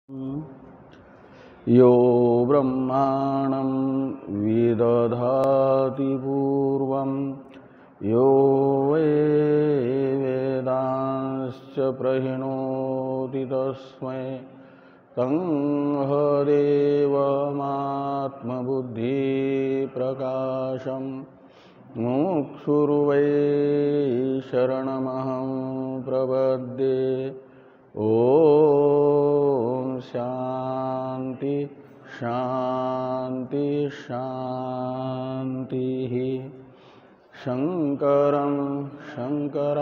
यो ब्रह्माणं विदधाति पूर्वं यो वै वेदांश्च प्रहिणोति तस्मै तं देवमात्मबुद्धिप्रकाशं मुमुक्षुर्वै शरणमहं प्रपद्ये। ओम शांति शांति शांति। शंकरं शंकराचार्यं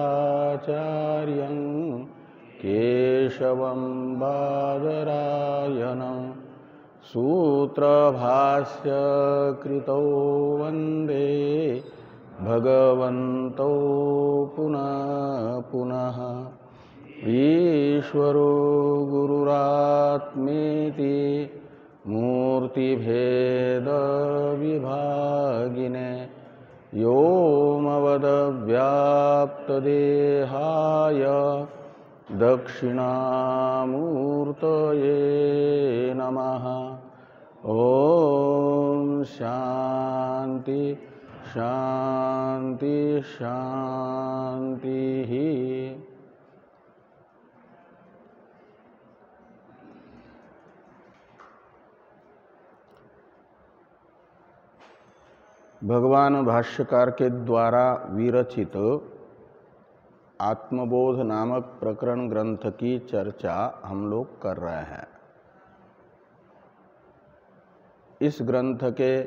केशवं बादरायणं सूत्रभाष्य कृतौ वंदे भगवन्तौ पुनः पुनः। ईश्वरो गुरुरात्मेति मूर्तिभेद विभागिने व्योमवद्व्याप्तदेहाय दक्षिणामूर्तये नमः। ओम शांति शांति शांति। भगवान भाष्यकार के द्वारा विरचित आत्मबोध नामक प्रकरण ग्रंथ की चर्चा हम लोग कर रहे हैं। इस ग्रंथ के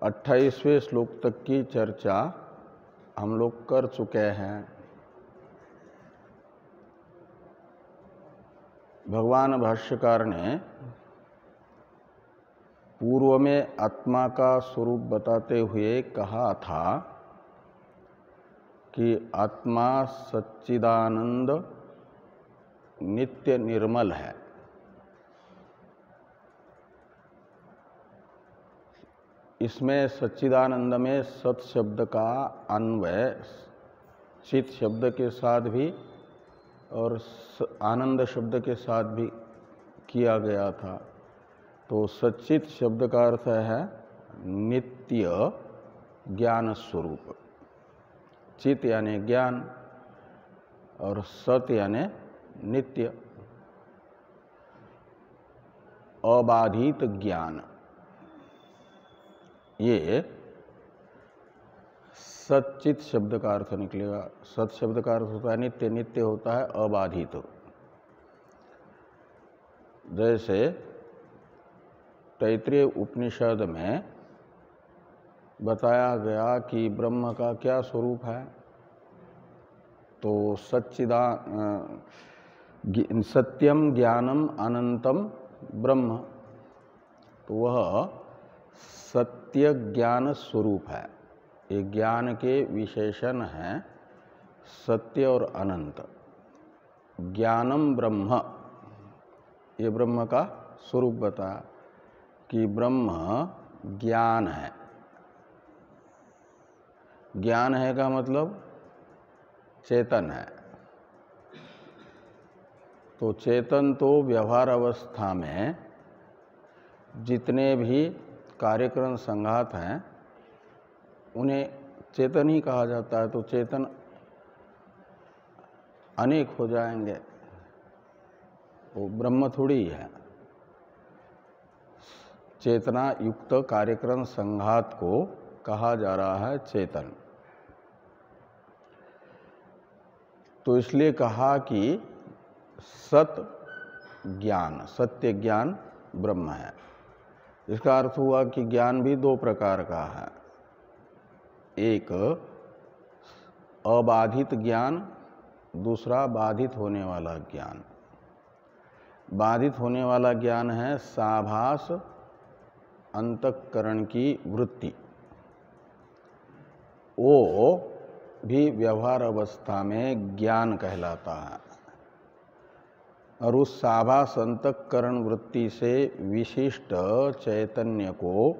28वें श्लोक तक की चर्चा हम लोग कर चुके हैं। भगवान भाष्यकार ने पूर्व में आत्मा का स्वरूप बताते हुए कहा था कि आत्मा सच्चिदानंद नित्य निर्मल है। इसमें सच्चिदानंद में सत शब्द का अन्वय चित शब्द के साथ भी और आनंद शब्द के साथ भी किया गया था। तो सच्चित शब्द का अर्थ है नित्य ज्ञान स्वरूप। चित यानी ज्ञान और सत यानी नित्य अबाधित ज्ञान। ये सच्चित शब्द का अर्थ निकलेगा। सत शब्द का अर्थ होता है नित्य, नित्य होता है अबाधित। जैसे तैत्रीय उपनिषद में बताया गया कि ब्रह्म का क्या स्वरूप है, तो सत्यम ज्ञानम अनंतम ब्रह्म, तो वह सत्य ज्ञान स्वरूप है। ये ज्ञान के विशेषण हैं सत्य और अनंत। ज्ञानम ब्रह्म, ये ब्रह्म का स्वरूप बताया कि ब्रह्म ज्ञान है। ज्ञान है का मतलब चेतन है। तो चेतन तो व्यवहार अवस्था में जितने भी कार्यक्रम संघात हैं उन्हें चेतन ही कहा जाता है। तो चेतन अनेक हो जाएंगे, वो ब्रह्म थोड़ी है। चेतना युक्त कार्यक्रम संघात को कहा जा रहा है चेतन। तो इसलिए कहा कि सत ज्ञान, सत्य ज्ञान ब्रह्म है। इसका अर्थ हुआ कि ज्ञान भी दो प्रकार का है। एक अबाधित ज्ञान, दूसरा बाधित होने वाला ज्ञान। बाधित होने वाला ज्ञान है साभास अंतःकरण की वृत्ति। वो भी व्यवहार अवस्था में ज्ञान कहलाता है। और उस साभास अंतःकरण वृत्ति से विशिष्ट चैतन्य को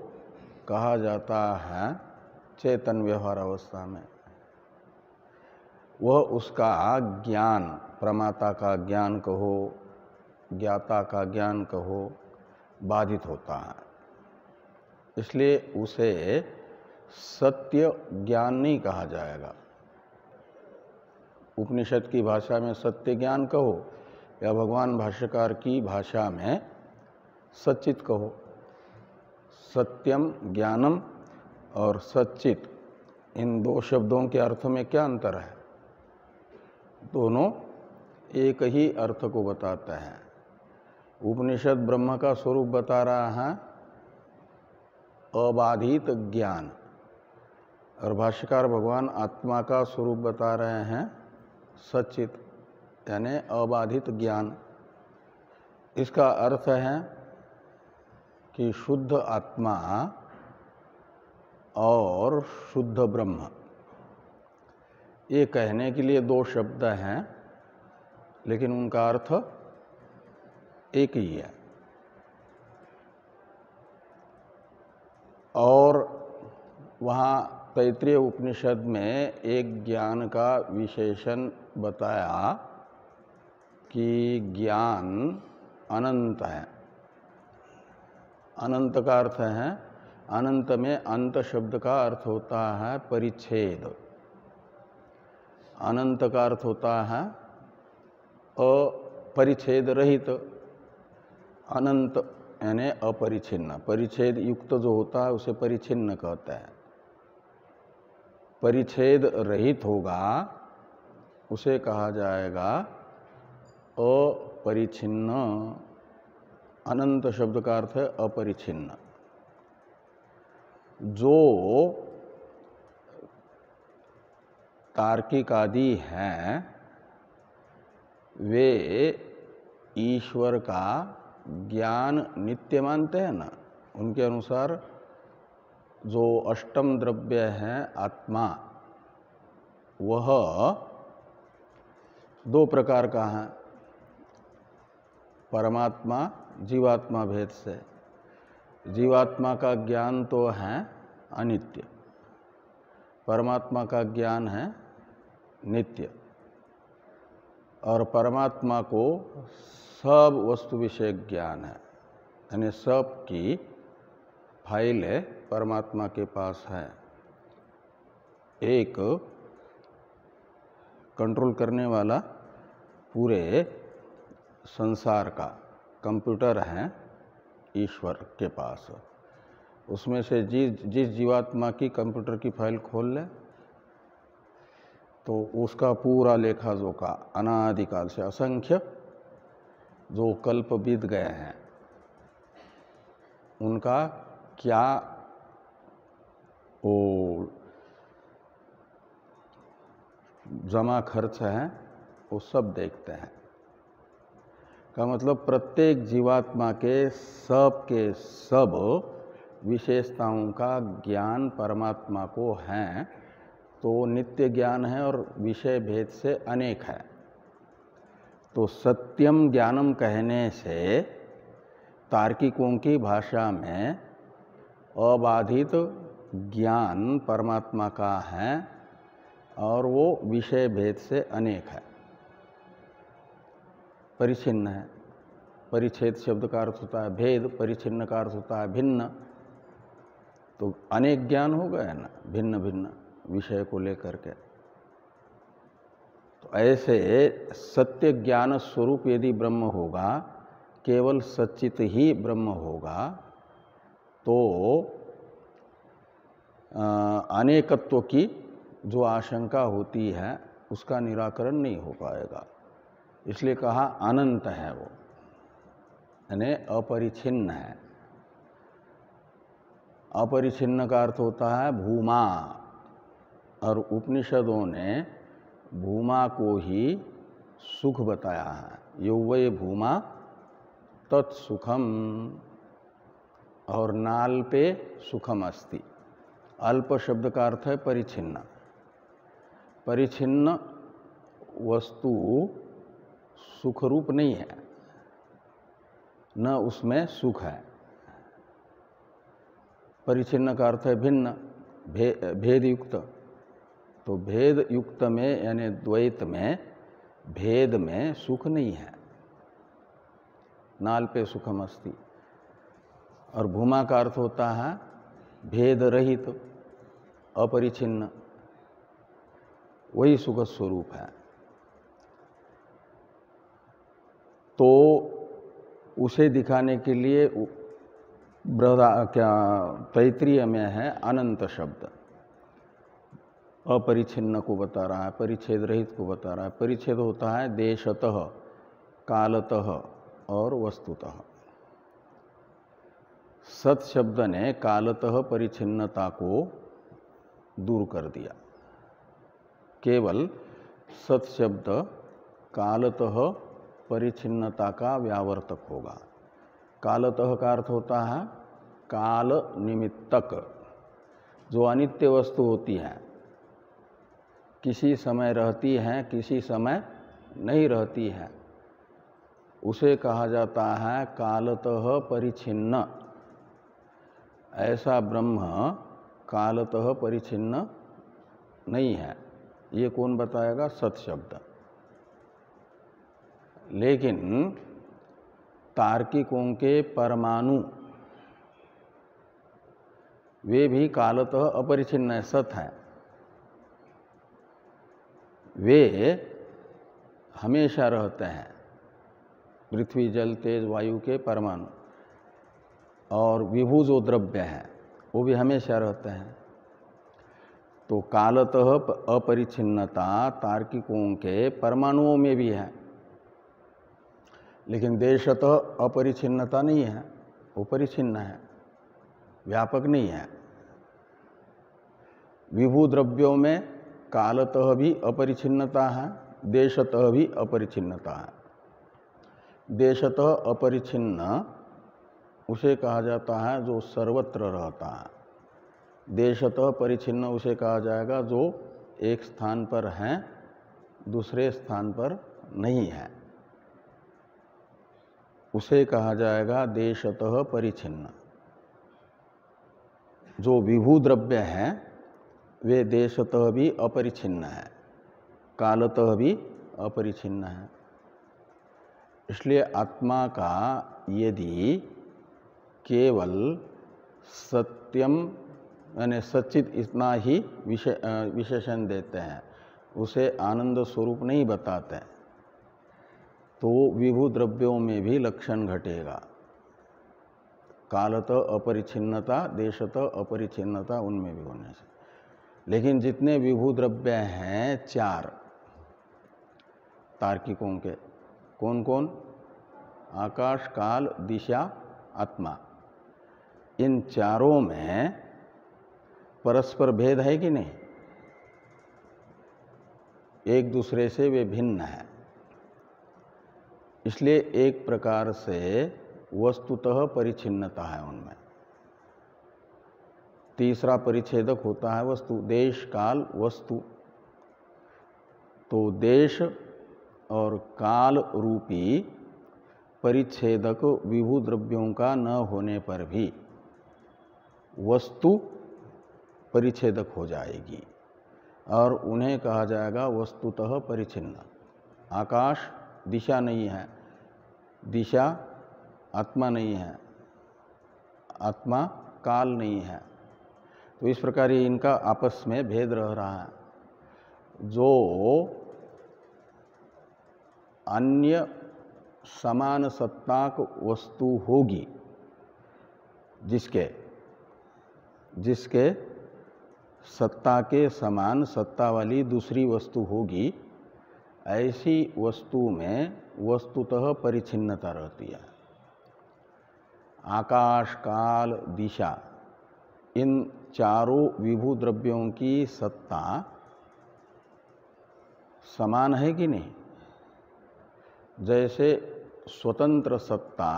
कहा जाता है चेतन व्यवहार अवस्था में। वह उसका ज्ञान प्रमाता का ज्ञान कहो, ज्ञाता का ज्ञान कहो, बाधित होता है। इसलिए उसे सत्य ज्ञान नहीं कहा जाएगा। उपनिषद की भाषा में सत्य ज्ञान कहो या भगवान भाष्यकार की भाषा में सच्चित कहो। सत्यम ज्ञानम और सच्चित, इन दो शब्दों के अर्थ में क्या अंतर है? दोनों एक ही अर्थ को बताते हैं। उपनिषद ब्रह्म का स्वरूप बता रहा है अबाधित ज्ञान, और भाष्यकार भगवान आत्मा का स्वरूप बता रहे हैं सच्चित, यानी अबाधित ज्ञान। इसका अर्थ है कि शुद्ध आत्मा और शुद्ध ब्रह्म, ये कहने के लिए दो शब्द हैं, लेकिन उनका अर्थ एक ही है। और वहाँ तैत्रीय उपनिषद में एक ज्ञान का विशेषण बताया कि ज्ञान अनंत है। अनंत का अर्थ है, अनंत में अंत शब्द का अर्थ होता है परिच्छेद। अनंत का अर्थ होता है अपरिच्छेद रहित। अनंत यानी अपरिच्छिन्न, परिच्छेद युक्त जो होता है उसे परिच्छिन्न कहते हैं। परिच्छेद रहित होगा उसे कहा जाएगा अपरिच्छिन्न। अनंत शब्द का अर्थ है अपरिच्छिन्न। जो तार्किक आदि हैं वे ईश्वर का ज्ञान नित्य मानते हैं ना। उनके अनुसार जो अष्टम द्रव्य है आत्मा, वह दो प्रकार का है, परमात्मा जीवात्मा भेद से। जीवात्मा का ज्ञान तो है अनित्य, परमात्मा का ज्ञान है नित्य। और परमात्मा को सब वस्तु विषय ज्ञान है, यानी सब की फाइल है परमात्मा के पास है। एक कंट्रोल करने वाला पूरे संसार का कंप्यूटर है ईश्वर के पास। उसमें से जिस जीवात्मा की कंप्यूटर की फाइल खोल ले तो उसका पूरा लेखा जोखा अनादिकाल से असंख्य जो कल्प बीत गए हैं उनका क्या वो जमा खर्च है वो सब देखते हैं। का मतलब प्रत्येक जीवात्मा के सब विशेषताओं का ज्ञान परमात्मा को है, तो नित्य ज्ञान है और विषय भेद से अनेक है। तो सत्यम ज्ञानम कहने से तार्किकों की भाषा में अबाधित ज्ञान परमात्मा का है और वो विषय भेद से अनेक है, परिच्छिन्न है। परिच्छेद शब्द का अर्थ होता है भेद, परिच्छिन्न का अर्थ होता है भिन्न। तो अनेक ज्ञान हो गए ना, भिन्न भिन्न विषय को लेकर के। तो ऐसे सत्य ज्ञान स्वरूप यदि ब्रह्म होगा, केवल सच्चित ही ब्रह्म होगा, तो अनेकत्व की जो आशंका होती है उसका निराकरण नहीं हो पाएगा। इसलिए कहा अनंत है वो, यानी अपरिच्छिन्न है। अपरिच्छिन्न का अर्थ होता है भूमा, और उपनिषदों ने भूमा को ही सुख बताया है। यो वै भूमा तत्सुखम, और नाल पे सुखम अस्ति। अल्प शब्द का अर्थ है परिच्छिन्न। परिच्छिन्न वस्तु सुख रूप नहीं है, न उसमें सुख है। परिच्छिन्न का अर्थ है भिन्न, भेद युक्त। तो भेद युक्त में यानी द्वैत में भेद में सुख नहीं है, नाल्पे सुखम अस्ति। और भूमा का अर्थ होता है भेद रहित, अपरिचिन्न, वही सुख स्वरूप है। तो उसे दिखाने के लिए तैत्रीय में है अनंत शब्द, अपरिच्छिन्न को बता रहा है, परिच्छेद रहित को बता रहा है। परिच्छेद होता है देशतः, कालतः और वस्तुतः। सत शब्द ने कालतः परिच्छिन्नता को दूर कर दिया। केवल सत शब्द कालतः परिच्छिन्नता का व्यावर्तक होगा। कालतः का अर्थ होता है काल निमित्तक, जो अनित्य वस्तु होती है, किसी समय रहती है, किसी समय नहीं रहती है, उसे कहा जाता है कालतः परिच्छिन्न। ऐसा ब्रह्म कालतः परिच्छिन्न नहीं है, ये कौन बताएगा? सत शब्द। लेकिन तार्किकों के परमाणु वे भी कालतः अपरिच्छिन्न है, सत है। वे हमेशा रहते हैं, पृथ्वी जल तेज वायु के परमाणु। और विभू जो द्रव्य है वो भी हमेशा रहते हैं। तो कालतः अपरिच्छिन्नता तार्किकों के परमाणुओं में भी है, लेकिन देशतः अपरिच्छिन्नता नहीं है, वो परिच्छिन्न है, व्यापक नहीं है। विभू द्रव्यों में कालतः भी अपरिच्छिन्नता है, देशतः भी अपरिच्छिन्नता है। देशतः अपरिच्छिन्न उसे कहा जाता है जो सर्वत्र रहता है। देशतः परिच्छिन्न उसे कहा जाएगा जो एक स्थान पर है, दूसरे स्थान पर नहीं है, उसे कहा जाएगा देशतः परिच्छिन्न। जो विभू द्रव्य है वे देशतः भी अपरिच्छिन्न है, कालतः भी अपरिच्छिन्न है। इसलिए आत्मा का यदि केवल सत्यम यानी सच्चित इतना ही विशेषण देते हैं, उसे आनंद स्वरूप नहीं बताते, तो विभू द्रव्यों में भी लक्षण घटेगा। कालतः अपरिच्छिन्नता, देशतः अपरिच्छिन्नता उनमें भी होने से। लेकिन जितने विभू द्रव्य हैं चार तार्किकों के, कौन कौन? आकाश, काल, दिशा, आत्मा। इन चारों में परस्पर भेद है कि नहीं? एक दूसरे से वे भिन्न है। इसलिए एक प्रकार से वस्तुतः परिच्छिन्नता है उनमें। तीसरा परिच्छेदक होता है वस्तु, देश काल वस्तु। तो देश और काल रूपी परिच्छेदक विभू द्रव्यों का न होने पर भी वस्तु परिच्छेदक हो जाएगी और उन्हें कहा जाएगा वस्तुतः परिच्छिन्न। आकाश दिशा नहीं है, दिशा आत्मा नहीं है, आत्मा काल नहीं है। तो इस प्रकार ये इनका आपस में भेद रह रहा है। जो अन्य समान सत्ताक वस्तु होगी, जिसके सत्ता के समान सत्ता वाली दूसरी वस्तु होगी, ऐसी वस्तु में वस्तुतः परिच्छिन्नता रहती है। आकाश, काल, दिशा, इन चारों विभू द्रव्यों की सत्ता समान है कि नहीं? जैसे स्वतंत्र सत्ता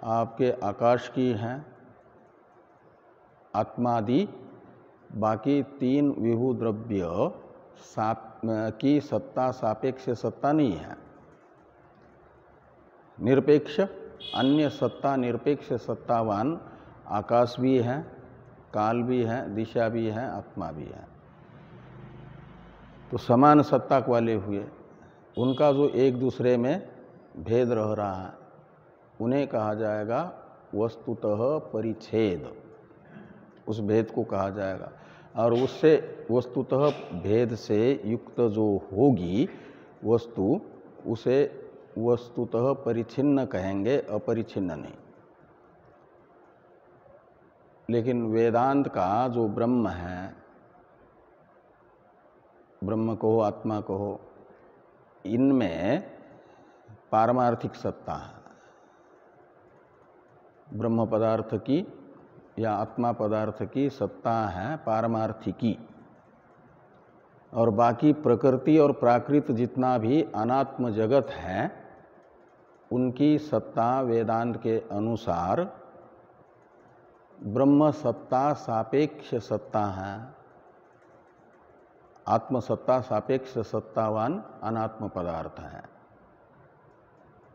आपके आकाश की है, आत्मादि बाकी तीन विभू द्रव्य की सत्ता सापेक्ष सत्ता नहीं है। निरपेक्ष अन्य सत्ता, निरपेक्ष सत्तावान आकाश भी है, काल भी है, दिशा भी है, आत्मा भी है। तो समान सत्ता वाले हुए, उनका जो एक दूसरे में भेद रह रहा है उन्हें कहा जाएगा वस्तुतः परिच्छेद, उस भेद को कहा जाएगा। और उससे वस्तुतः भेद से युक्त जो होगी वस्तु, उसे वस्तुतः परिच्छिन्न कहेंगे, अपरिच्छिन्न नहीं। लेकिन वेदांत का जो ब्रह्म है, ब्रह्म कहो आत्मा कहो, इनमें पारमार्थिक सत्ता है। ब्रह्म पदार्थ की या आत्मा पदार्थ की सत्ता है पारमार्थिकी, और बाकी प्रकृति और प्राकृत जितना भी अनात्म जगत है उनकी सत्ता वेदांत के अनुसार ब्रह्म सत्ता सापेक्ष सत्ता है। आत्मसत्ता सापेक्ष सत्तावान अनात्म पदार्थ है,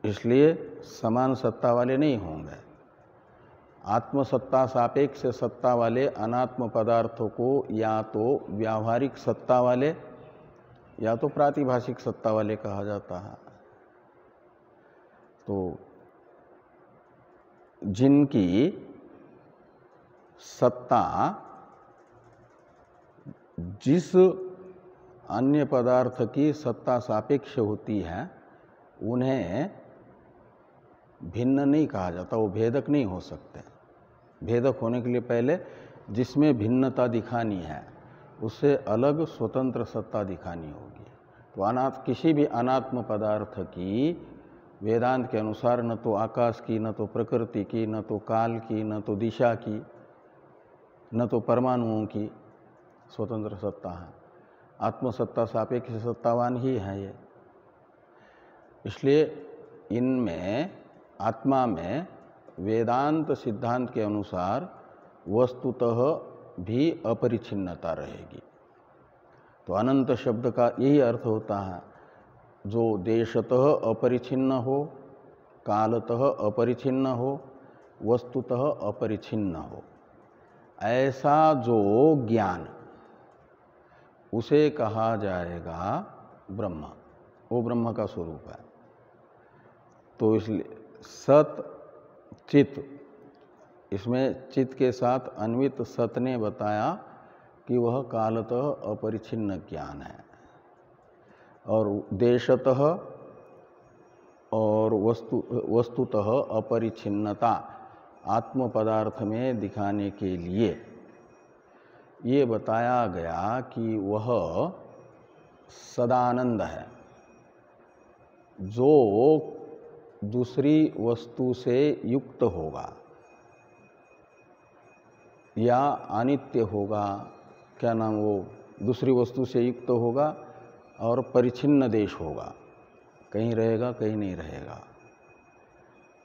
इसलिए समान सत्ता वाले नहीं होंगे। आत्मसत्ता सापेक्ष सत्ता वाले अनात्म पदार्थों को या तो व्यावहारिक सत्ता वाले या तो प्रातिभाषिक सत्ता वाले कहा जाता है। तो जिनकी सत्ता जिस अन्य पदार्थ की सत्ता सापेक्ष होती है उन्हें भिन्न नहीं कहा जाता, वो भेदक नहीं हो सकते। भेदक होने के लिए पहले जिसमें भिन्नता दिखानी है उससे अलग स्वतंत्र सत्ता दिखानी होगी। तो किसी भी अनात्म पदार्थ की वेदांत के अनुसार न तो आकाश की, न तो प्रकृति की, न तो काल की, न तो दिशा की, न तो परमाणुओं की स्वतंत्र सत्ता है। आत्मसत्ता सापेक्ष सत्तावान ही है ये। इसलिए इनमें आत्मा में वेदांत सिद्धांत के अनुसार वस्तुतः भी अपरिच्छिन्नता रहेगी। तो अनंत शब्द का यही अर्थ होता है, जो देशतः अपरिच्छिन्न हो, कालतः अपरिच्छिन्न हो, वस्तुतः अपरिच्छिन्न हो, ऐसा जो ज्ञान उसे कहा जाएगा ब्रह्म। वो ब्रह्म का स्वरूप है। तो इसलिए सत चित, इसमें चित के साथ अन्वित सत ने बताया कि वह कालतः अपरिच्छिन्न ज्ञान है, और देशतः और वस्तुतः अपरिच्छिन्नता आत्म पदार्थ में दिखाने के लिए ये बताया गया कि वह सदानंद है, जो दूसरी वस्तु से युक्त होगा या अनित्य होगा, क्या नाम, वो दूसरी वस्तु से युक्त होगा और परिच्छिन्न देश होगा, कहीं रहेगा कहीं नहीं रहेगा,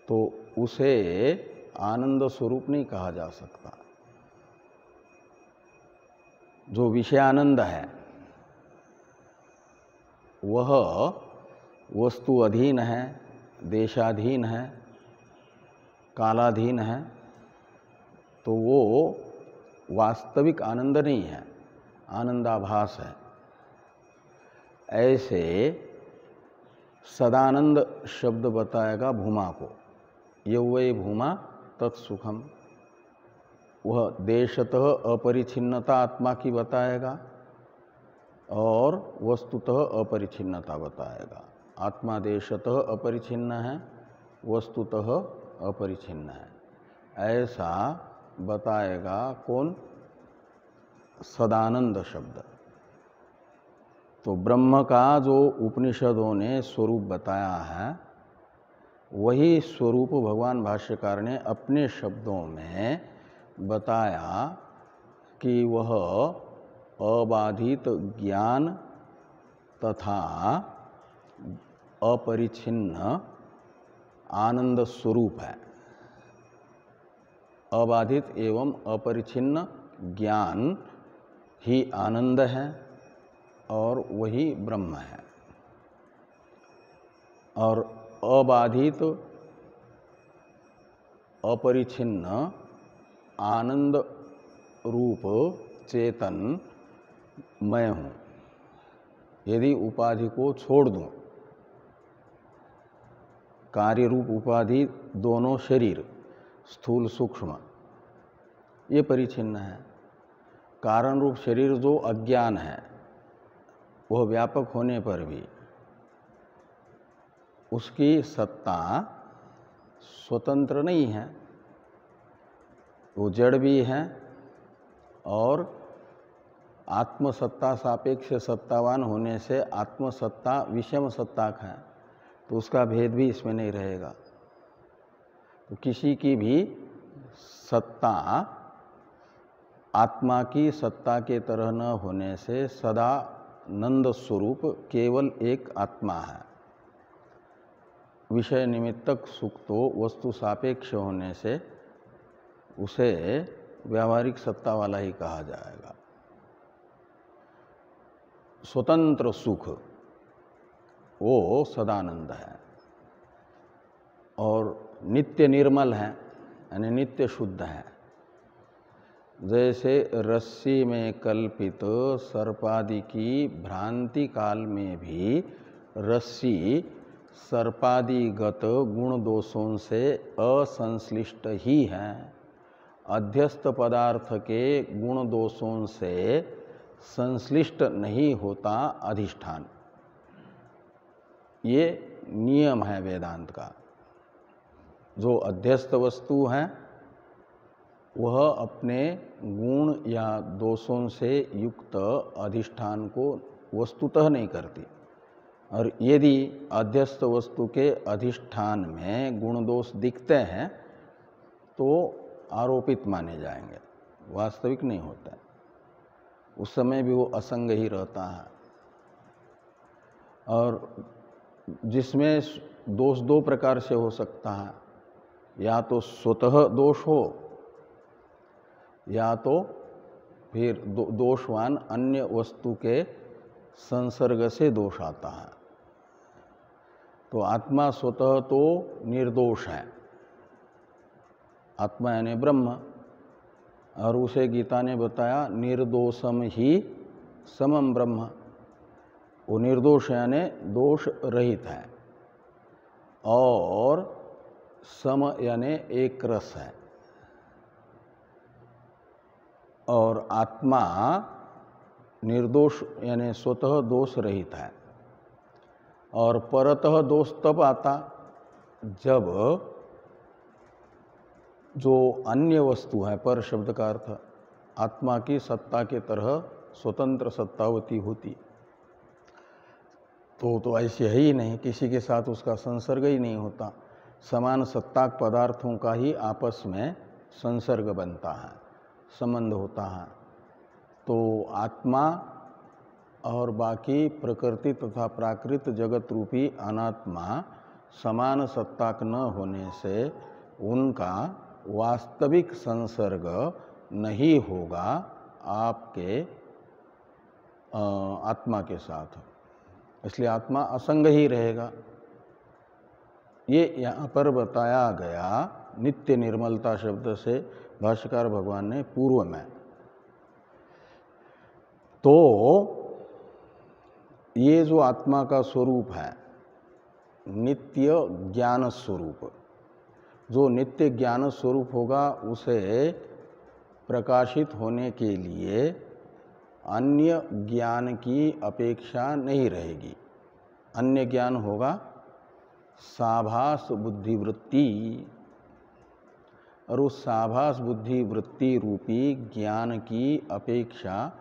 तो उसे आनंद स्वरूप नहीं कहा जा सकता। जो विषयानंद है वह वस्तु अधीन है, देशाधीन है, कालाधीन है, तो वो वास्तविक आनंद नहीं है, आनंदाभास है। ऐसे सदानंद शब्द बताएगा भूमा को, यौवै भूमा तत्सुखम। वह देशतः अपरिच्छिन्नता आत्मा की बताएगा और वस्तुतः अपरिच्छिन्नता बताएगा। आत्मा देशतः अपरिच्छिन्न है, वस्तुतः अपरिच्छिन्न है, ऐसा बताएगा कौन? सदानंद शब्द। तो ब्रह्म का जो उपनिषदों ने स्वरूप बताया है वही स्वरूप भगवान भाष्यकार ने अपने शब्दों में बताया कि वह अबाधित ज्ञान तथा अपरिच्छिन्न आनंद स्वरूप है। अबाधित एवं अपरिच्छिन्न ज्ञान ही आनंद है और वही ब्रह्म है। और अबाधित अपरिच्छिन्न आनंद रूप चेतन मैं हूँ। यदि उपाधि को छोड़ दूँ कार्य रूप उपाधि दोनों शरीर स्थूल सूक्ष्म ये परिच्छिन्न है। कारण रूप शरीर जो अज्ञान है वह व्यापक होने पर भी उसकी सत्ता स्वतंत्र नहीं है, वो जड़ भी है और आत्मसत्ता सापेक्ष सत्तावान होने से आत्मसत्ता विषम सत्ताक है, तो उसका भेद भी इसमें नहीं रहेगा। तो किसी की भी सत्ता आत्मा की सत्ता के तरह न होने से सदा नंद स्वरूप केवल एक आत्मा है। विषय निमित्तक सुख तो वस्तु सापेक्ष होने से उसे व्यावहारिक सत्ता वाला ही कहा जाएगा। स्वतंत्र सुख वो सदानंद है और नित्य निर्मल है, यानी नित्य शुद्ध है। जैसे रस्सी में कल्पित सर्पादि की भ्रांति काल में भी रस्सी सर्पादिगत गुण दोषों से असंश्लिष्ट ही है, अध्यस्त पदार्थ के गुण दोषों से संश्लिष्ट नहीं होता अधिष्ठान। ये नियम है वेदांत का। जो अध्यस्त वस्तु है वह अपने गुण या दोषों से युक्त अधिष्ठान को वस्तुतः नहीं करती, और यदि अध्यस्त वस्तु के अधिष्ठान में गुण दोष दिखते हैं तो आरोपित माने जाएंगे, वास्तविक नहीं होता है। उस समय भी वो असंग ही रहता है। और जिसमें दोष दो प्रकार से हो सकता है, या तो स्वतः दोष हो या तो फिर दोषवान अन्य वस्तु के संसर्ग से दोष आता है। तो आत्मा स्वतः तो निर्दोष है, आत्मा यानी ब्रह्म, और उसे गीता ने बताया निर्दोषम ही समम ब्रह्म। वो निर्दोष यानी दोष रहित है और सम यानी एक रस है। और आत्मा निर्दोष यानी स्वतः दोष रहित है। और परतः दोष तब आता जब जो अन्य वस्तु है, पर शब्द का अर्थ आत्मा की सत्ता के तरह स्वतंत्र सत्तावती होती, तो ऐसे है ही नहीं, किसी के साथ उसका संसर्ग ही नहीं होता। समान सत्ताक पदार्थों का ही आपस में संसर्ग बनता है, संबंध होता है। तो आत्मा और बाकी प्रकृति तथा प्राकृत जगत रूपी अनात्मा समान सत्ताक न होने से उनका वास्तविक संसर्ग नहीं होगा आपके आत्मा के साथ, इसलिए आत्मा असंग ही रहेगा। ये यहाँ पर बताया गया नित्य निर्मलता शब्द से भाष्यकार भगवान ने पूर्व में। तो ये जो आत्मा का स्वरूप है नित्य ज्ञान स्वरूप, जो नित्य ज्ञान स्वरूप होगा उसे प्रकाशित होने के लिए अन्य ज्ञान की अपेक्षा नहीं रहेगी। अन्य ज्ञान होगा साभास बुद्धिवृत्ति, और उस साभास बुद्धिवृत्ति रूपी ज्ञान की अपेक्षा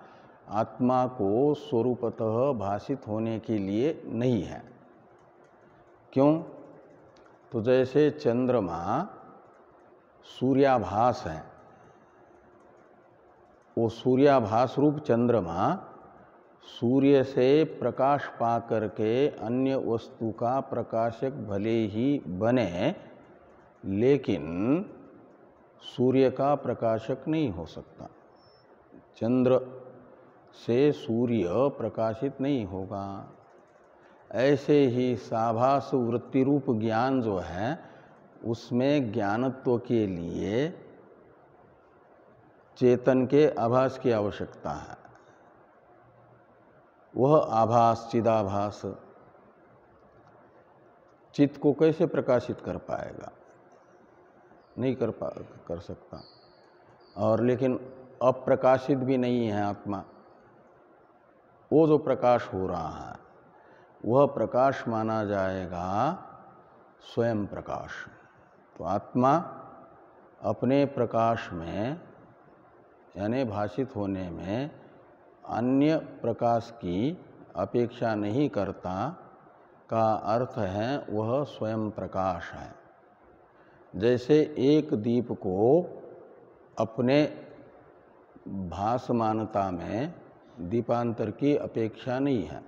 आत्मा को स्वरूपतः भाषित होने के लिए नहीं है। क्यों? तो जैसे चंद्रमा सूर्याभास है, वो सूर्याभास रूप चंद्रमा सूर्य से प्रकाश पा करके अन्य वस्तु का प्रकाशक भले ही बने, लेकिन सूर्य का प्रकाशक नहीं हो सकता। चंद्र से सूर्य प्रकाशित नहीं होगा। ऐसे ही साभास वृत्ति रूप ज्ञान जो है उसमें ज्ञानत्व के लिए चेतन के आभास की आवश्यकता है। वह आभास चिदाभास चित्त को कैसे प्रकाशित कर पाएगा? नहीं कर सकता। और लेकिन अप्रकाशित भी नहीं है आत्मा। वो जो प्रकाश हो रहा है वह प्रकाश माना जाएगा स्वयं प्रकाश। तो आत्मा अपने प्रकाश में यानी भाषित होने में अन्य प्रकाश की अपेक्षा नहीं करता का अर्थ है वह स्वयं प्रकाश है। जैसे एक दीप को अपने भासमानता में दीपांतर की अपेक्षा नहीं है।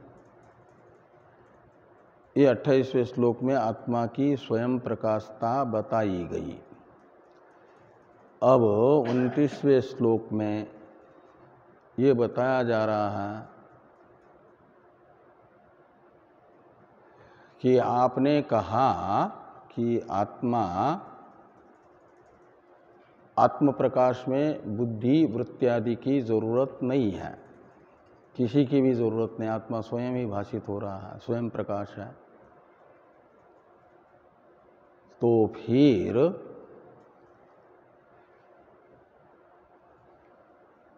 ये 28वें श्लोक में आत्मा की स्वयं प्रकाशता बताई गई। अब 29वें श्लोक में ये बताया जा रहा है कि आपने कहा कि आत्म प्रकाश में बुद्धि वृत्त्यादि की जरूरत नहीं है, किसी की भी जरूरत नहीं, आत्मा स्वयं ही भाषित हो रहा है, स्वयं प्रकाश है। तो फिर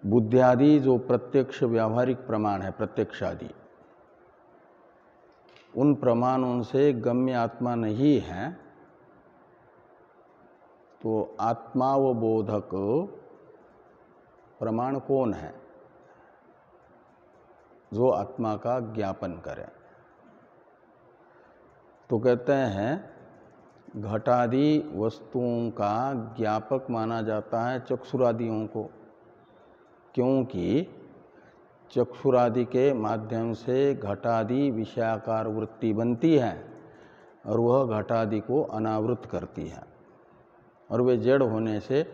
बुद्धियादि जो प्रत्यक्ष व्यावहारिक प्रमाण है, प्रत्यक्षादि, उन प्रमाणों से गम्य आत्मा नहीं है, तो आत्मावबोधक प्रमाण कौन है जो आत्मा का ज्ञापन करे? तो कहते हैं घटादि वस्तुओं का ज्ञापक माना जाता है चक्षुरादियों को, क्योंकि चक्षुरादि के माध्यम से घटादि विषयाकार वृत्ति बनती है और वह घटादि को अनावृत करती है, और वे जड़ होने से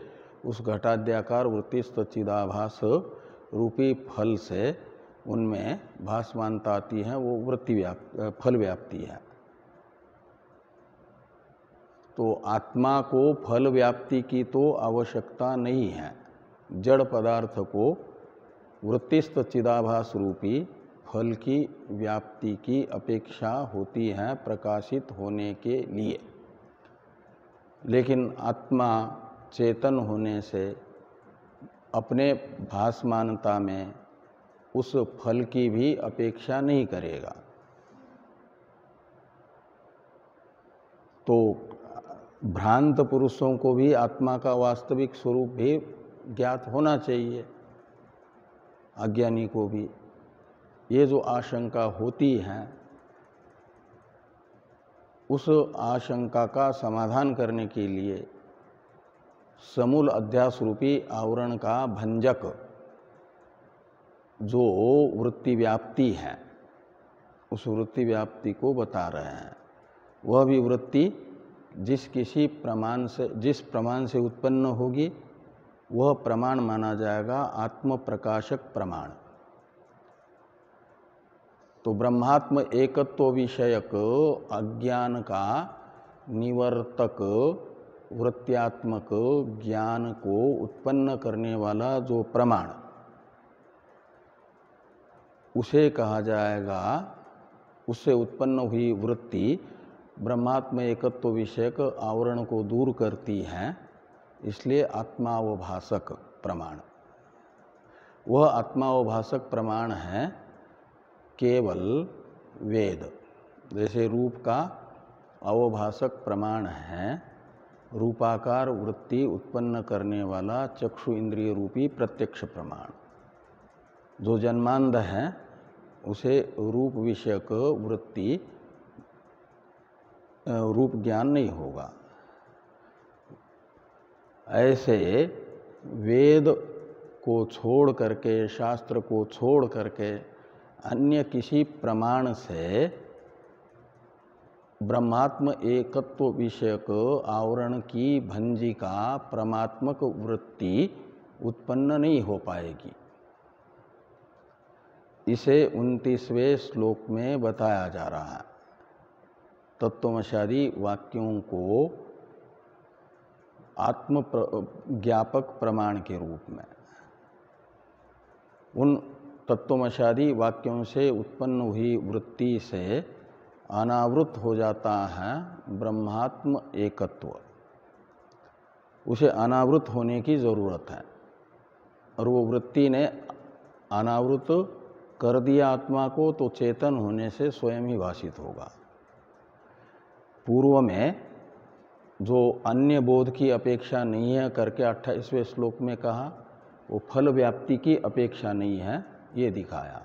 उस घटाद्याकार वृत्ति सच्चिदाभास रूपी फल से उनमें भासमानता आती है, वो वृत्ति फल व्याप्ति है। तो आत्मा को फल व्याप्ति की तो आवश्यकता नहीं है, जड़ पदार्थ को वृत्तिस्थ चिदाभास रूपी फल की व्याप्ति की अपेक्षा होती है प्रकाशित होने के लिए। लेकिन आत्मा चेतन होने से अपने भासमानता में उस फल की भी अपेक्षा नहीं करेगा। तो भ्रांत पुरुषों को भी आत्मा का वास्तविक स्वरूप भी ज्ञात होना चाहिए, अज्ञानी को भी। ये जो आशंका होती है, उस आशंका का समाधान करने के लिए समूल अध्यास रूपी आवरण का भंजक जो वृत्ति व्याप्ति है, उस वृत्ति व्याप्ति को बता रहे हैं। वह भी वृत्ति जिस प्रमाण से उत्पन्न होगी वह प्रमाण माना जाएगा आत्म प्रकाशक प्रमाण। तो ब्रह्मात्म एकत्व विषयक अज्ञान का निवर्तक वृत्त्यात्मक ज्ञान को उत्पन्न करने वाला जो प्रमाण, उसे कहा जाएगा, उससे उत्पन्न हुई वृत्ति ब्रह्मात्म एकत्व विषयक आवरण को दूर करती है, इसलिए आत्मावभासक प्रमाण। वह आत्मावभासक प्रमाण है केवल वेद। जैसे रूप का अवभासक प्रमाण है रूपाकार वृत्ति उत्पन्न करने वाला चक्षु इंद्रिय रूपी प्रत्यक्ष प्रमाण। जो जन्मांध है उसे रूप विषयक वृत्ति रूप ज्ञान नहीं होगा। ऐसे वेद को छोड़ करके, शास्त्र को छोड़ करके अन्य किसी प्रमाण से ब्रह्मात्म एकत्व विषयक आवरण की भंजिका परमात्मक वृत्ति उत्पन्न नहीं हो पाएगी। इसे 29वें श्लोक में बताया जा रहा है, तत्वमशादी वाक्यों को आत्म ज्ञापक प्रमाण के रूप में। उन तत्वमशादी वाक्यों से उत्पन्न हुई वृत्ति से अनावृत हो जाता है ब्रह्मात्म एकत्व, उसे अनावृत होने की जरूरत है। और वो वृत्ति ने अनावृत कर दिया आत्मा को, तो चेतन होने से स्वयं ही भाषित होगा। पूर्व में जो अन्य बोध की अपेक्षा नहीं है करके 28वें श्लोक में कहा, वो फल व्याप्ति की अपेक्षा नहीं है, ये दिखाया।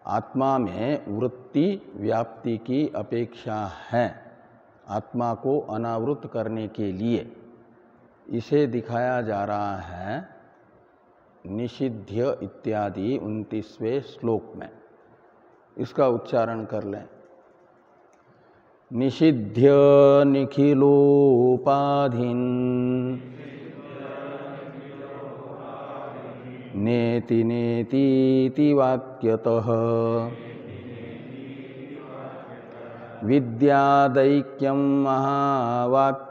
आत्मा में वृत्ति व्याप्ति की अपेक्षा है आत्मा को अनावृत करने के लिए, इसे दिखाया जा रहा है निषिध्य इत्यादि 29वें श्लोक में। इसका उच्चारण कर लें। निषिध्य निखिलोपाधिन नेति नेतीति वाक्यतः विद्यादैक्यं महावाक्यैर्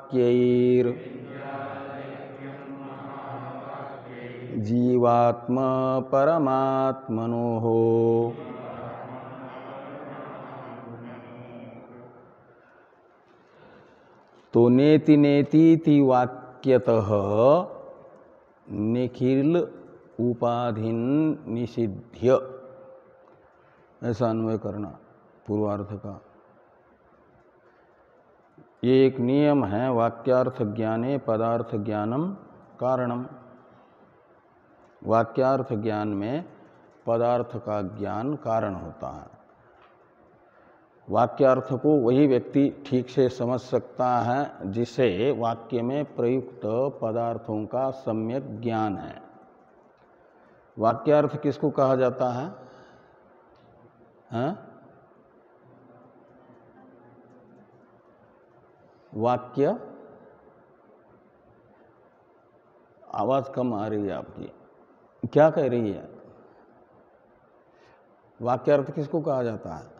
जीवात्म परमात्मनोः तो नेति नेतीति वाक्यतः निखिल उपाधिन निषिध्य, ऐसा अन्वय करना पूर्वार्थ का। ये एक नियम है, वाक्यार्थ ज्ञाने पदार्थ ज्ञानम कारणम। वाक्यार्थ ज्ञान में पदार्थ का ज्ञान कारण होता है। वाक्यार्थ को वही व्यक्ति ठीक से समझ सकता है जिसे वाक्य में प्रयुक्त पदार्थों का सम्यक ज्ञान है। वाक्यार्थ किसको कहा जाता है? वाक्य, आवाज कम आ रही है आपकी, क्या कह रही है? वाक्यार्थ किसको कहा जाता है?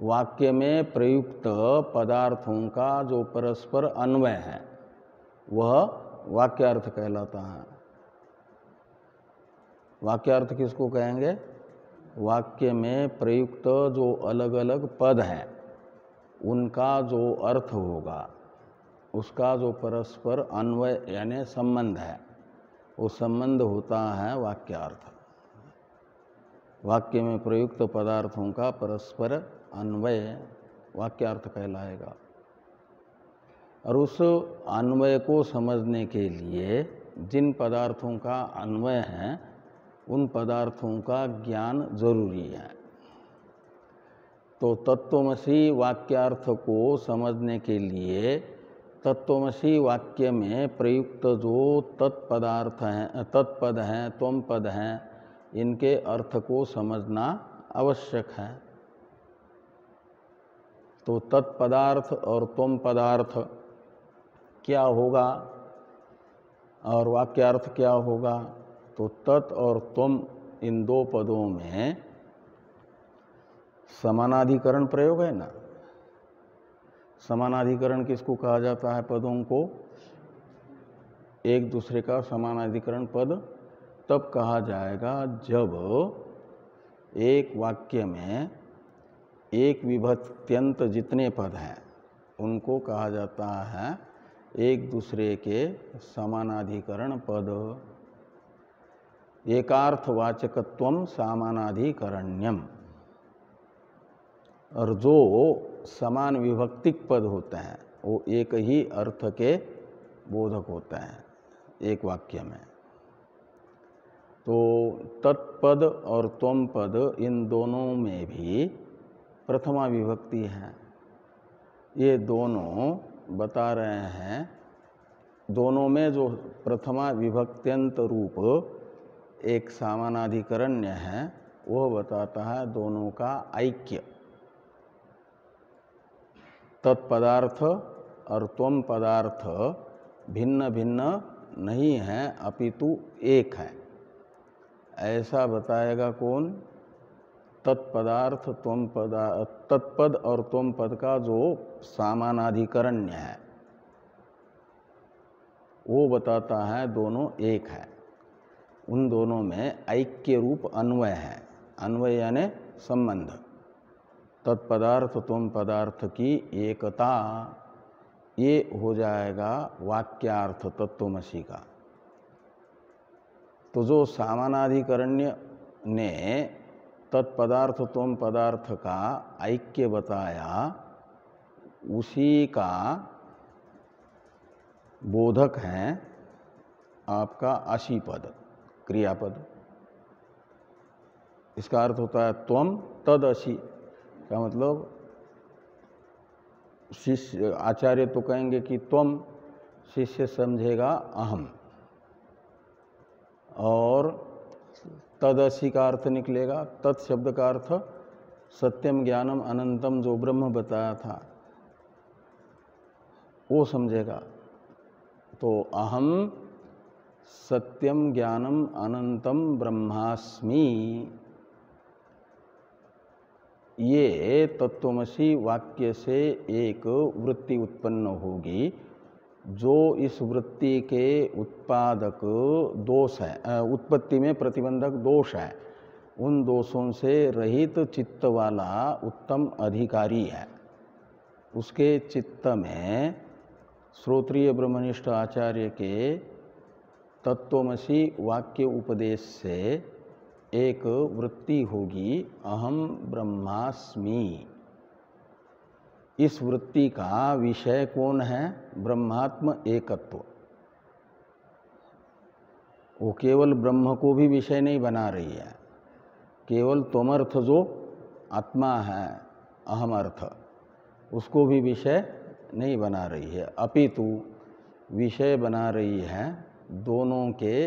वाक्य में प्रयुक्त पदार्थों का जो परस्पर अन्वय है वह वाक्यार्थ कहलाता है। वाक्यार्थ किसको कहेंगे? वाक्य में प्रयुक्त जो अलग अलग पद हैं उनका जो अर्थ होगा, उसका जो परस्पर अन्वय यानी संबंध है, वो संबंध होता है वाक्यार्थ। वाक्य में प्रयुक्त पदार्थों का परस्पर अन्वय वाक्यार्थ कहलाएगा। और उस अन्वय को समझने के लिए जिन पदार्थों का अन्वय है उन पदार्थों का ज्ञान जरूरी है। तो तत्त्वमसि वाक्यार्थ को समझने के लिए तत्त्वमसि वाक्य में प्रयुक्त जो तत्पदार्थ हैं, तत्पद हैं, त्वम पद हैं, इनके अर्थ को समझना आवश्यक है। तो तत्पदार्थ और त्वम पदार्थ क्या होगा और वाक्यार्थ क्या होगा? तो तत् और त्वम इन दो पदों में समानाधिकरण प्रयोग है ना। समानाधिकरण किसको कहा जाता है? पदों को एक दूसरे का समानाधिकरण पद तब कहा जाएगा जब एक वाक्य में एक विभक्त्यंत जितने पद हैं उनको कहा जाता है एक दूसरे के समानाधिकरण पद। एकार्थवाचकत्वम समानाधिकरण्यम। और जो समान विभक्तिक पद होते हैं वो एक ही अर्थ के बोधक होते हैं एक वाक्य में। तो तत्पद और त्वम पद इन दोनों में भी प्रथमा विभक्ति है। ये दोनों बता रहे हैं, दोनों में जो प्रथमा विभक्त्यंत रूप एक समानाधिकरण्य है वह बताता है दोनों का ऐक्य। तत्पदार्थ और त्वम पदार्थ भिन्न भिन्न नहीं है अपितु एक है, ऐसा बताएगा कौन? तत्पदार्थ त्वम पदार्थ, तत्पद और त्वम पद का जो समानाधिकरण्य है वो बताता है दोनों एक है। उन दोनों में ऐक्य रूप अन्वय है। अन्वय यानी संबंध। तत्पदार्थ त्वम पदार्थ की एकता, ये हो जाएगा वाक्यार्थ तत्त्वमसि का। तो जो सामानाधिकरण्य ने तत्पदार्थ त्वम पदार्थ का ऐक्य बताया, उसी का बोधक है आपका असी पद, क्रियापद। इसका अर्थ होता है त्वम तद असी का मतलब शिष्य, आचार्य तो कहेंगे कि त्वम, शिष्य समझेगा अहम, और तदसी का अर्थ निकलेगा, तत् शब्द का अर्थ सत्यम ज्ञानम अनंतम, जो ब्रह्म बताया था वो समझेगा। तो अहम सत्यम ज्ञानम अनंतम ब्रह्मास्मि, ये तत्त्वमसि वाक्य से एक वृत्ति उत्पन्न होगी, जो इस वृत्ति के उत्पादक दोष है, उत्पत्ति में प्रतिबंधक दोष है, उन दोषों से रहित चित्त वाला उत्तम अधिकारी है। उसके चित्त में श्रोत्रिय ब्रह्मनिष्ठ आचार्य के तत्त्वमसि वाक्य उपदेश से एक वृत्ति होगी, अहम ब्रह्मास्मि। इस वृत्ति का विषय कौन है? ब्रह्मात्म एकत्व। वो केवल ब्रह्म को भी विषय नहीं बना रही है, केवल त्वमर्थ जो आत्मा है अहम अर्थ, उसको भी विषय नहीं बना रही है, अपितु विषय बना रही है दोनों के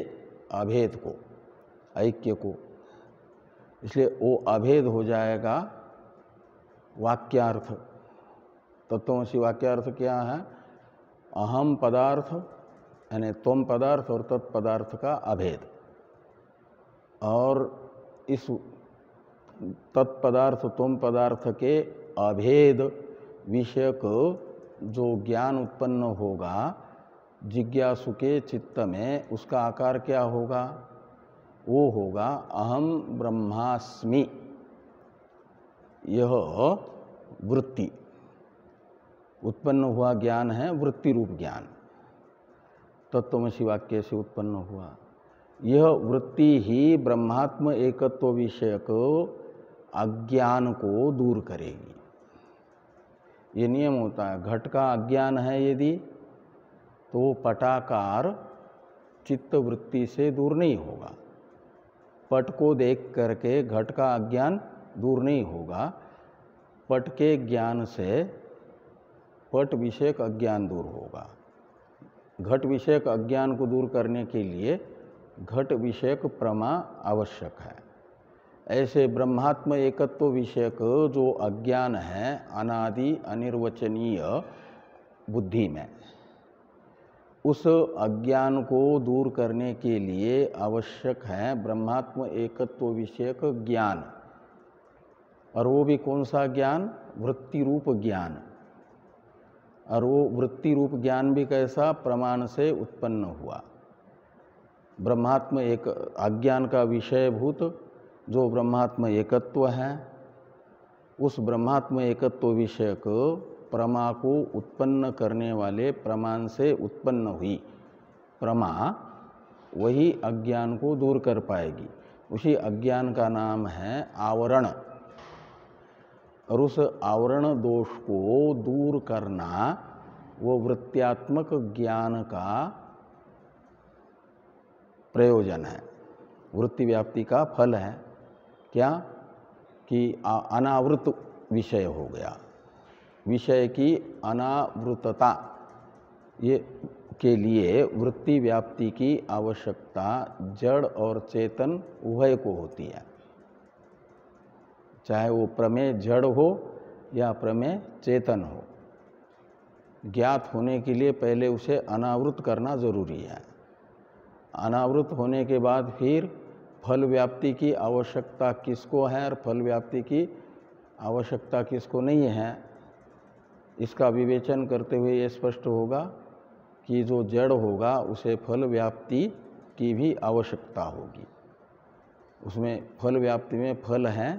अभेद को, ऐक्य को। इसलिए वो अभेद हो जाएगा वाक्यार्थ। तत्त्वमसि वाक्यार्थ क्या है? अहम पदार्थ यानी त्वम पदार्थ और तत्पदार्थ का अभेद, और इस तत्पदार्थ त्वम पदार्थ के अभेद विषयक जो ज्ञान उत्पन्न होगा जिज्ञासु के चित्त में, उसका आकार क्या होगा? वो होगा अहम ब्रह्मास्मि। यह वृत्ति उत्पन्न हुआ ज्ञान है, वृत्ति रूप ज्ञान, तत्त्वमसि वाक्य से उत्पन्न हुआ। यह वृत्ति ही ब्रह्मात्म एकत्व विषयक अज्ञान को दूर करेगी। ये नियम होता है, घट का अज्ञान है यदि, तो पटाकार चित्त वृत्ति से दूर नहीं होगा। पट को देख करके घट का अज्ञान दूर नहीं होगा, पट के ज्ञान से पट विषयक अज्ञान दूर होगा। घट विषयक अज्ञान को दूर करने के लिए घट विषयक प्रमा आवश्यक है। ऐसे ब्रह्मात्म एकत्व विषयक जो अज्ञान है अनादि अनिर्वचनीय बुद्धि में, उस अज्ञान को दूर करने के लिए आवश्यक है ब्रह्मात्म एकत्व विषयक ज्ञान। और वो भी कौन सा ज्ञान? वृत्ति रूप ज्ञान। और वो वृत्ति रूप ज्ञान भी कैसा? प्रमाण से उत्पन्न हुआ। ब्रह्मात्म एक अज्ञान का विषयभूत जो ब्रह्मात्म एकत्व है, उस ब्रह्मात्म एकत्व विषयक प्रमा को उत्पन्न करने वाले प्रमाण से उत्पन्न हुई प्रमा, वही अज्ञान को दूर कर पाएगी। उसी अज्ञान का नाम है आवरण। और उस आवरण दोष को दूर करना वो वृत्त्यात्मक ज्ञान का प्रयोजन है, वृत्ति व्याप्ति का फल है। क्या? कि अनावृत विषय हो गया, विषय की अनावृतता ये के लिए वृत्ति व्याप्ति की आवश्यकता जड़ और चेतन उभय को होती है। चाहे वो प्रमेय जड़ हो या प्रमेय चेतन हो, ज्ञात होने के लिए पहले उसे अनावृत करना जरूरी है। अनावृत होने के बाद फिर फल व्याप्ति की आवश्यकता किसको है और फल व्याप्ति की आवश्यकता किसको नहीं है, इसका विवेचन करते हुए ये स्पष्ट होगा कि जो जड़ होगा उसे फल व्याप्ति की भी आवश्यकता होगी। उसमें फल व्याप्ति में फल है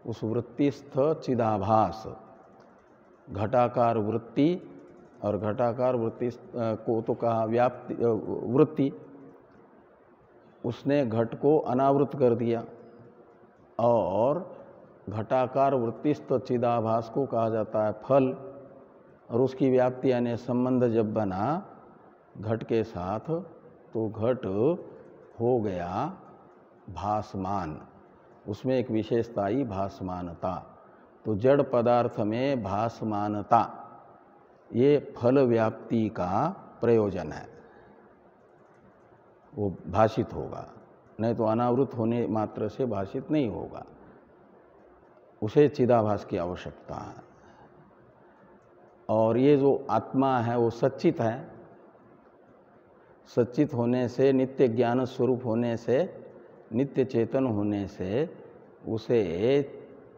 उस वृत्तिस्थ चिदाभास, घटाकार वृत्ति, और घटाकार वृत्ति को तो कहा व्याप्ति वृत्ति, उसने घट को अनावृत कर दिया, और घटाकार वृत्तिस्थ चिदाभास को कहा जाता है फल, और उसकी व्याप्ति यानी संबंध जब बना घट के साथ तो घट हो गया भासमान, उसमें एक विशेषता आई भासमानता। तो जड़ पदार्थ में भासमानता ये फल व्याप्ति का प्रयोजन है, वो भाषित होगा, नहीं तो अनावृत होने मात्र से भाषित नहीं होगा, उसे चिदाभास की आवश्यकता है। और ये जो आत्मा है वो सच्चित है, सच्चित होने से, नित्य ज्ञान स्वरूप होने से, नित्य चेतन होने से उसे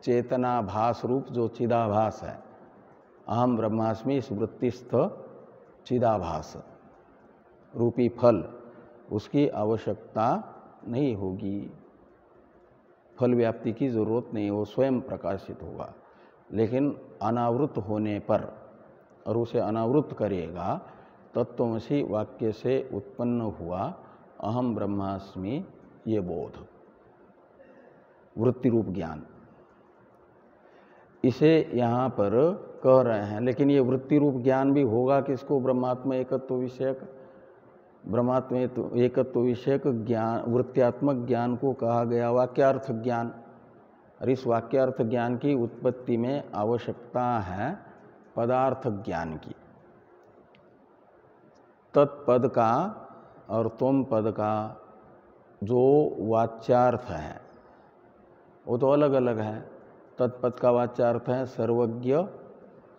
चेतनाभास रूप जो चिदाभास है, अहम ब्रह्मास्मि स्मृतिस्थ चिदाभास रूपी फल, उसकी आवश्यकता नहीं होगी, फल व्याप्ति की जरूरत नहीं, वो स्वयं प्रकाशित होगा। लेकिन अनावृत होने पर, और उसे अनावृत करेगा तत्त्वमसि वाक्य से उत्पन्न हुआ अहम ब्रह्मास्मि ये बोध, वृत्ति रूप ज्ञान, इसे यहाँ पर कह रहे हैं। लेकिन ये वृत्ति रूप ज्ञान भी होगा किसको? ब्रह्मात्म एकत्व विषयक, ब्रह्मात्म एकत्व विषयक ज्ञान, वृत्त्यात्मक ज्ञान को कहा गया वाक्यार्थ ज्ञान। और इस वाक्यार्थ ज्ञान की उत्पत्ति में आवश्यकता है पदार्थ ज्ञान की। तत्पद का और त्वम पद का जो वाच्यार्थ है वो तो अलग अलग है। तत्पद का वाच्यार्थ है सर्वज्ञ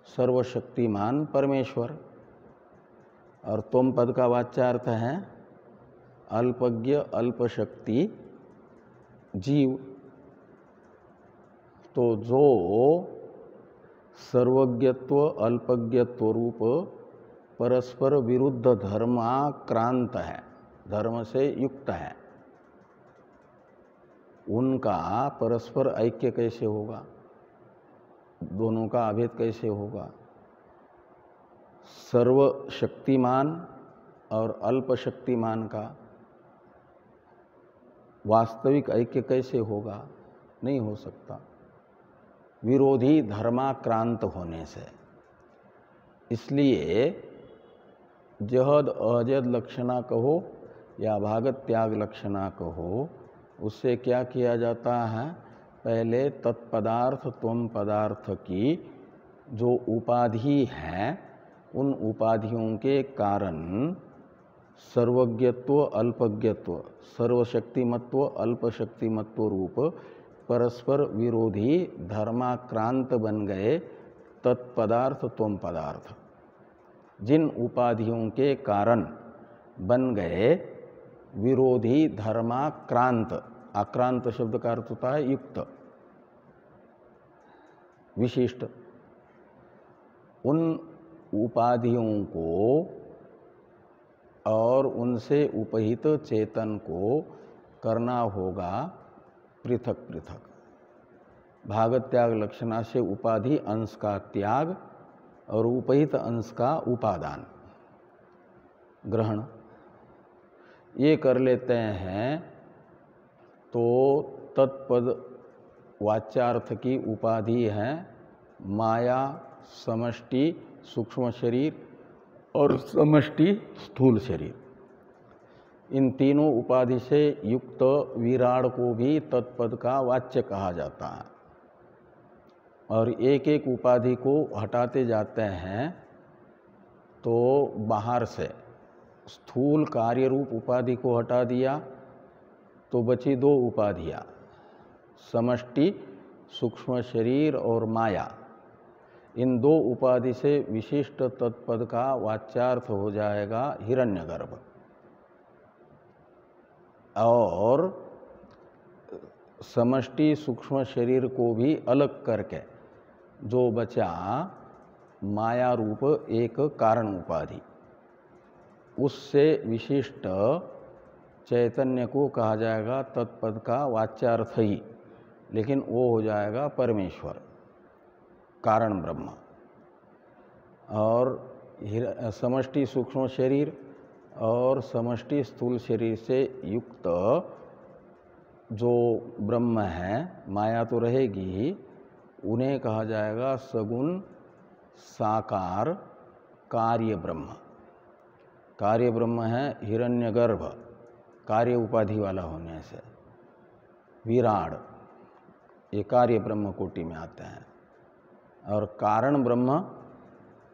सर्वशक्तिमान परमेश्वर, और त्वम पद का वाच्यार्थ है अल्पज्ञ अल्पशक्ति जीव। तो जो सर्वज्ञत्व अल्पज्ञत्व रूप परस्पर विरुद्ध धर्माक्रांत है, धर्म से युक्त है, उनका परस्पर ऐक्य कैसे होगा, दोनों का अभेद कैसे होगा? सर्वशक्तिमान और अल्पशक्तिमान का वास्तविक ऐक्य कैसे होगा? नहीं हो सकता, विरोधी धर्माक्रांत होने से। इसलिए जहद अजद लक्षणा कहो या भागत त्याग लक्षणा कहो, उससे क्या किया जाता है? पहले तत्पदार्थ त्वम पदार्थ की जो उपाधि है, उन उपाधियों के कारण सर्वज्ञत्व अल्पज्ञत्व, सर्वशक्तिमत्व अल्पशक्तिमत्व रूप परस्पर विरोधी धर्माक्रांत बन गए तत्पदार्थ त्वम पदार्थ। जिन उपाधियों के कारण बन गए विरोधी धर्माक्रांत, आक्रांत शब्द का अर्थ होता है युक्त, विशिष्ट, उन उपाधियों को और उनसे उपहित चेतन को करना होगा पृथक पृथक। भागत त्याग लक्षणा से उपाधि अंश का त्याग और उपहित अंश का उपादान ग्रहण, ये कर लेते हैं तो तत्पद वाच्यार्थ की उपाधि है माया, समष्टि सूक्ष्म शरीर और समष्टि स्थूल शरीर। इन तीनों उपाधि से युक्त विराड को भी तत्पद का वाच्य कहा जाता है। और एक एक उपाधि को हटाते जाते हैं तो बाहर से स्थूल कार्य रूप उपाधि को हटा दिया तो बची दो उपाधियाँ, समष्टि सूक्ष्म शरीर और माया। इन दो उपाधि से विशिष्ट तत्पद का वाच्यार्थ हो जाएगा हिरण्यगर्भ। और समष्टि सूक्ष्म शरीर को भी अलग करके जो बचा माया रूप एक कारण उपाधि, उससे विशिष्ट चैतन्य को कहा जाएगा तत्पद का वाच्यार्थ ही। लेकिन वो हो जाएगा परमेश्वर, कारण ब्रह्म। और समष्टि सूक्ष्म शरीर और समष्टि स्थूल शरीर से युक्त जो ब्रह्म है, माया तो रहेगी ही, उन्हें कहा जाएगा सगुण साकार कार्य ब्रह्म। कार्य ब्रह्म है हिरण्यगर्भ, कार्य उपाधि वाला होने से, विराड, ये कार्य ब्रह्म कोटि में आते हैं। और कारण ब्रह्म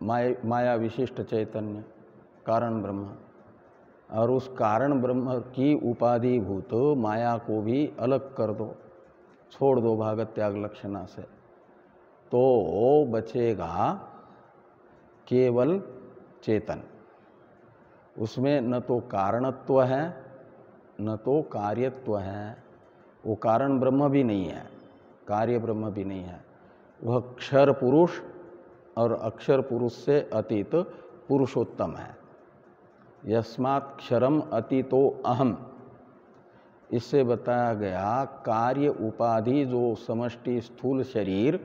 माया विशिष्ट चैतन्य, कारण ब्रह्म। और उस कारण ब्रह्म की उपाधि भूत माया को भी अलग कर दो, छोड़ दो भागत त्याग लक्षणा से, तो बचेगा केवल चेतन। उसमें न तो कारणत्व है न तो कार्यत्व है। वो कारण ब्रह्म भी नहीं है, कार्य ब्रह्म भी नहीं है। वह क्षर पुरुष और अक्षर पुरुष से अतीत पुरुषोत्तम है। यस्मात् क्षरम अतीतो अहम, इससे बताया गया कार्य उपाधि जो समष्टि स्थूल शरीर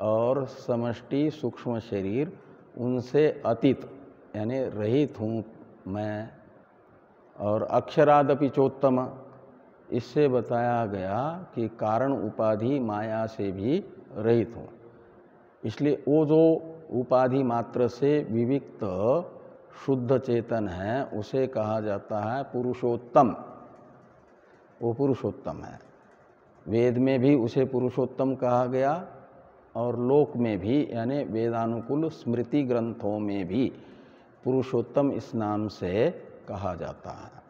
और समष्टि सूक्ष्म शरीर, उनसे अतीत यानी रहित हूँ मैं। और अक्षरादपि चोत्तम, इससे बताया गया कि कारण उपाधि माया से भी रहित हूँ। इसलिए वो जो उपाधि मात्र से विविक्त शुद्ध चेतन है, उसे कहा जाता है पुरुषोत्तम। वो पुरुषोत्तम है। वेद में भी उसे पुरुषोत्तम कहा गया और लोक में भी, यानी वेदानुकूल स्मृति ग्रंथों में भी पुरुषोत्तम इस नाम से कहा जाता है।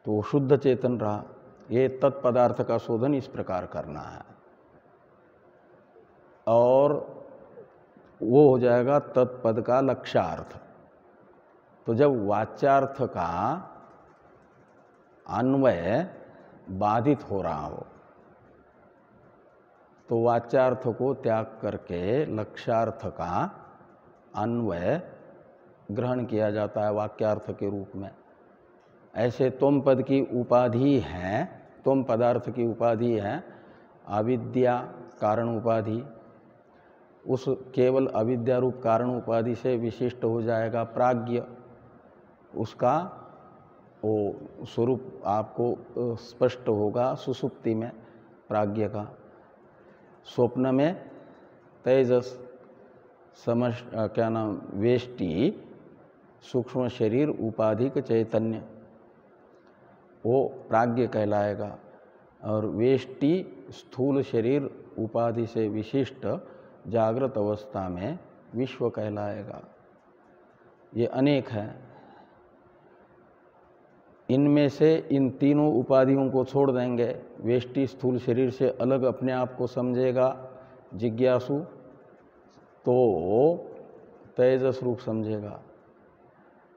तो शुद्ध चेतन रहा। ये तत्पदार्थ का शोधन इस प्रकार करना है। और वो हो जाएगा तत्पद का लक्ष्यार्थ। तो जब वाच्यार्थ का अन्वय बाधित हो रहा हो, तो वाच्यार्थ को त्याग करके लक्ष्यार्थ का अन्वय ग्रहण किया जाता है वाक्यार्थ के रूप में। ऐसे त्वम पद की उपाधि है, त्वम पदार्थ की उपाधि है अविद्या कारण उपाधि। उस केवल अविद्या रूप कारण उपाधि से विशिष्ट हो जाएगा प्राज्ञ। उसका वो स्वरूप आपको स्पष्ट होगा सुषुप्ति में प्राज्ञ का। स्वप्न में तेजस, क्या नाम, वेष्टि सूक्ष्म शरीर उपाधिक चैतन्य, वो प्राज्ञ कहलाएगा। और वेष्टि स्थूल शरीर उपाधि से विशिष्ट जागृत अवस्था में विश्व कहलाएगा। ये अनेक है। इनमें से इन तीनों उपाधियों को छोड़ देंगे, वेष्टि स्थूल शरीर से अलग अपने आप को समझेगा जिज्ञासु, तो तेजस रूप समझेगा।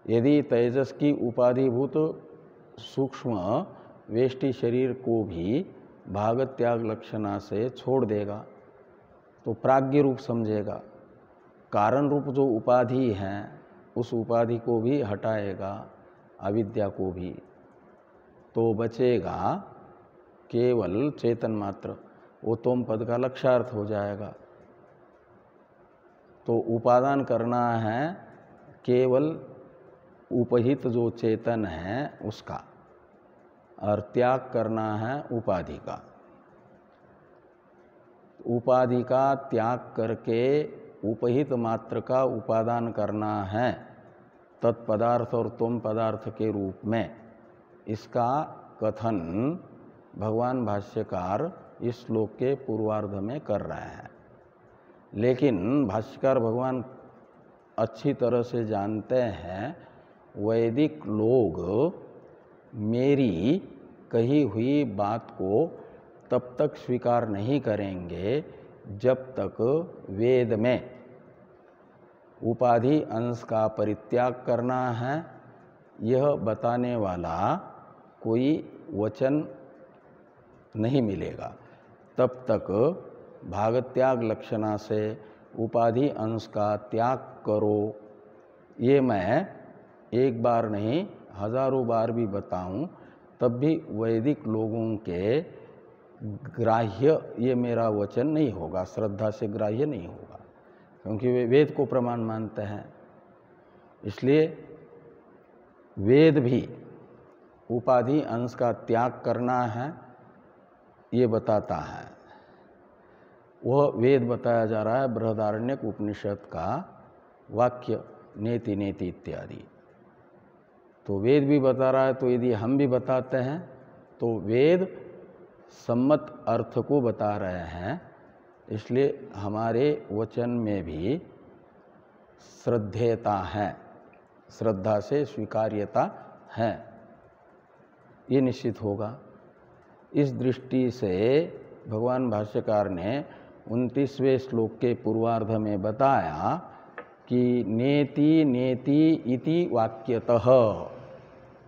यदि तेजस की उपाधिभूत सूक्ष्म वेष्टि शरीर को भी भागत त्याग लक्षणा से छोड़ देगा तो प्राज्ञ रूप समझेगा। कारण रूप जो उपाधि है उस उपाधि को भी हटाएगा, अविद्या को भी, तो बचेगा केवल चेतन मात्र। वो तोम पद का लक्ष्यार्थ हो जाएगा। तो उपादान करना है केवल उपहित जो चेतन है उसका, और त्याग करना है उपाधि का। उपाधि का त्याग करके उपहित मात्र का उपादान करना है तत्पदार्थ और त्वम पदार्थ के रूप में। इसका कथन भगवान भाष्यकार इस श्लोक के पूर्वार्ध में कर रहे हैं। लेकिन भाष्यकार भगवान अच्छी तरह से जानते हैं वैदिक लोग मेरी कही हुई बात को तब तक स्वीकार नहीं करेंगे जब तक वेद में उपाधि अंश का परित्याग करना है यह बताने वाला कोई वचन नहीं मिलेगा। तब तक भागत्याग लक्षणा से उपाधि अंश का त्याग करो, ये मैं एक बार नहीं हजारों बार भी बताऊं तब भी वैदिक लोगों के ग्राह्य ये मेरा वचन नहीं होगा, श्रद्धा से ग्राह्य नहीं होगा, क्योंकि वे वेद को प्रमाण मानते हैं। इसलिए वेद भी उपाधि अंश का त्याग करना है ये बताता है। वह वेद बताया जा रहा है बृहदारण्यक उपनिषद का वाक्य नेति नेति इत्यादि। तो वेद भी बता रहा है, तो यदि हम भी बताते हैं तो वेद सम्मत अर्थ को बता रहे हैं, इसलिए हमारे वचन में भी श्रद्धेयता है, श्रद्धा से स्वीकार्यता है, ये निश्चित होगा। इस दृष्टि से भगवान भाष्यकार ने 29वें श्लोक के पूर्वार्ध में बताया कि नेति नेति इति वाक्यतः।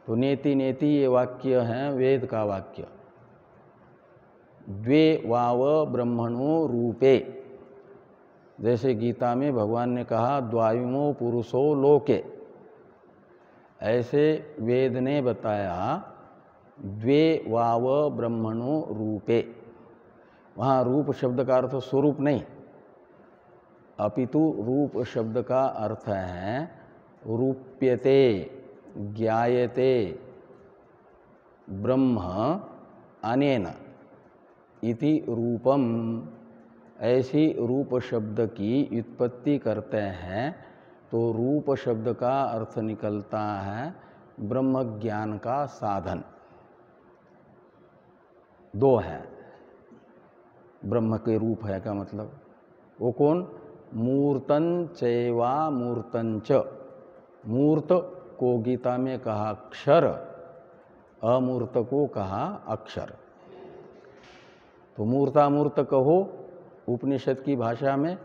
तो नेति नेति ये वाक्य है वेद का वाक्य। द्वे वाव ब्रह्मणो रूपे, जैसे गीता में भगवान ने कहा द्वाविमो पुरुषो लोके, ऐसे वेद ने बताया द्वे वाव ब्रह्मणो रूपे। वहाँ रूप शब्द का अर्थ स्वरूप नहीं, अपितु रूप शब्द का अर्थ है रूप्यते, ज्ञायते ब्रह्म अनेन इति रूपम। ऐसी रूप शब्द की व्युत्पत्ति करते हैं तो रूप शब्द का अर्थ निकलता है ब्रह्म ज्ञान का साधन। दो है, ब्रह्म के रूप है का मतलब वो कौन? मूर्तन चैवा मूर्तंच। मूर्त को गीता में कहा अक्षर, अमूर्त को कहा अक्षर। तो मूर्तामूर्त कहो उपनिषद की भाषा में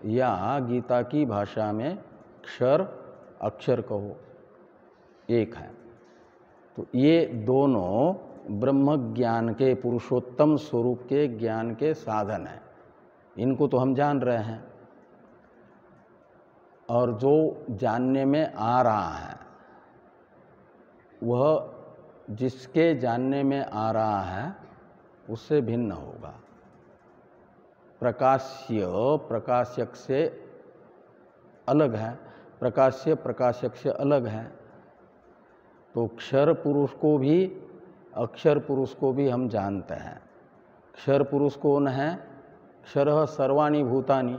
या गीता की भाषा में क्षर अक्षर कहो, एक है। तो ये दोनों ब्रह्म ज्ञान के, पुरुषोत्तम स्वरूप के ज्ञान के साधन हैं। इनको तो हम जान रहे हैं, और जो जानने में आ रहा है वह जिसके जानने में आ रहा है उससे भिन्न होगा। प्रकाश्य प्रकाशक से अलग है, प्रकाश्य प्रकाशक से अलग है। तो क्षर पुरुष को भी अक्षर पुरुष को भी हम जानते हैं। क्षर पुरुष कौन है? क्षरः सर्वाणि भूतानि।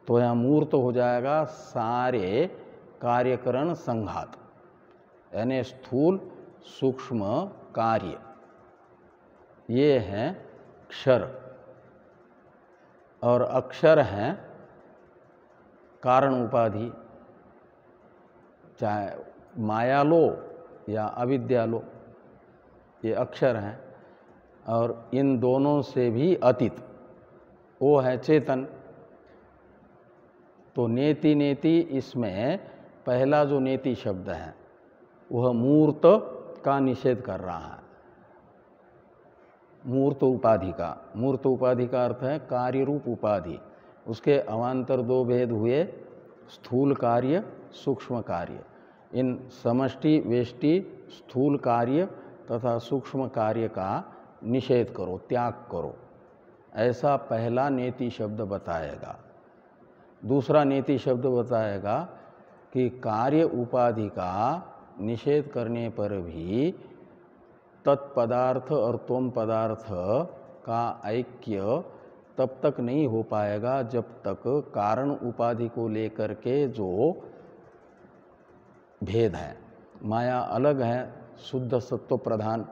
तो यहाँ मूर्त हो जाएगा सारे कार्यकरण संघात, यानी स्थूल सूक्ष्म कार्य, ये है क्षर। और अक्षर हैं कारण उपाधि, चाहे माया लो या अविद्या लो, ये अक्षर हैं। और इन दोनों से भी अतीत वो है चेतन। तो नेति नेति, इसमें पहला जो नेति शब्द है वह मूर्त का निषेध कर रहा है, मूर्त उपाधि का। मूर्त उपाधि का अर्थ है कार्य रूप उपाधि। उसके अवान्तर दो भेद हुए, स्थूल कार्य सूक्ष्म कार्य। इन समष्टि वेष्टि स्थूल कार्य तथा सूक्ष्म कार्य का निषेध करो, त्याग करो, ऐसा पहला नेति शब्द बताएगा। दूसरा नेति शब्द बताएगा कि कार्य उपाधि का निषेध करने पर भी तत्पदार्थ और त्वम पदार्थ का ऐक्य तब तक नहीं हो पाएगा जब तक कारण उपाधि को लेकर के जो भेद है, माया अलग है, शुद्ध सत्व प्रधान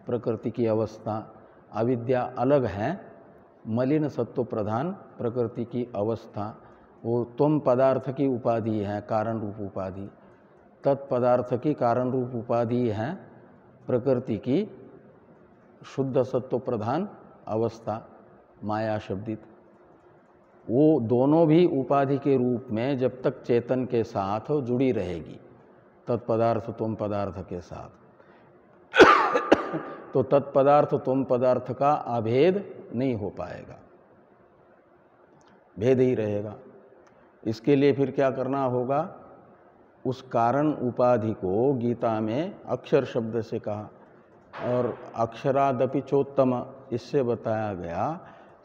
प्रकृति की अवस्था, अविद्या अलग है, मलिन सत्व प्रधान प्रकृति की अवस्था, वो त्वम पदार्थ की उपाधि है, कारण रूप उपाधि। तत्पदार्थ की कारण रूप उपाधि है प्रकृति की शुद्ध सत्व प्रधान अवस्था, माया शब्दित। वो दोनों भी उपाधि के रूप में जब तक चेतन के साथ जुड़ी रहेगी, तत्पदार्थ त्वम पदार्थ के साथ, तो तत्पदार्थ त्वम पदार्थ का अभेद नहीं हो पाएगा, भेद ही रहेगा। इसके लिए फिर क्या करना होगा? उस कारण उपाधि को गीता में अक्षर शब्द से कहा, और अक्षरादपि चोत्तम, इससे बताया गया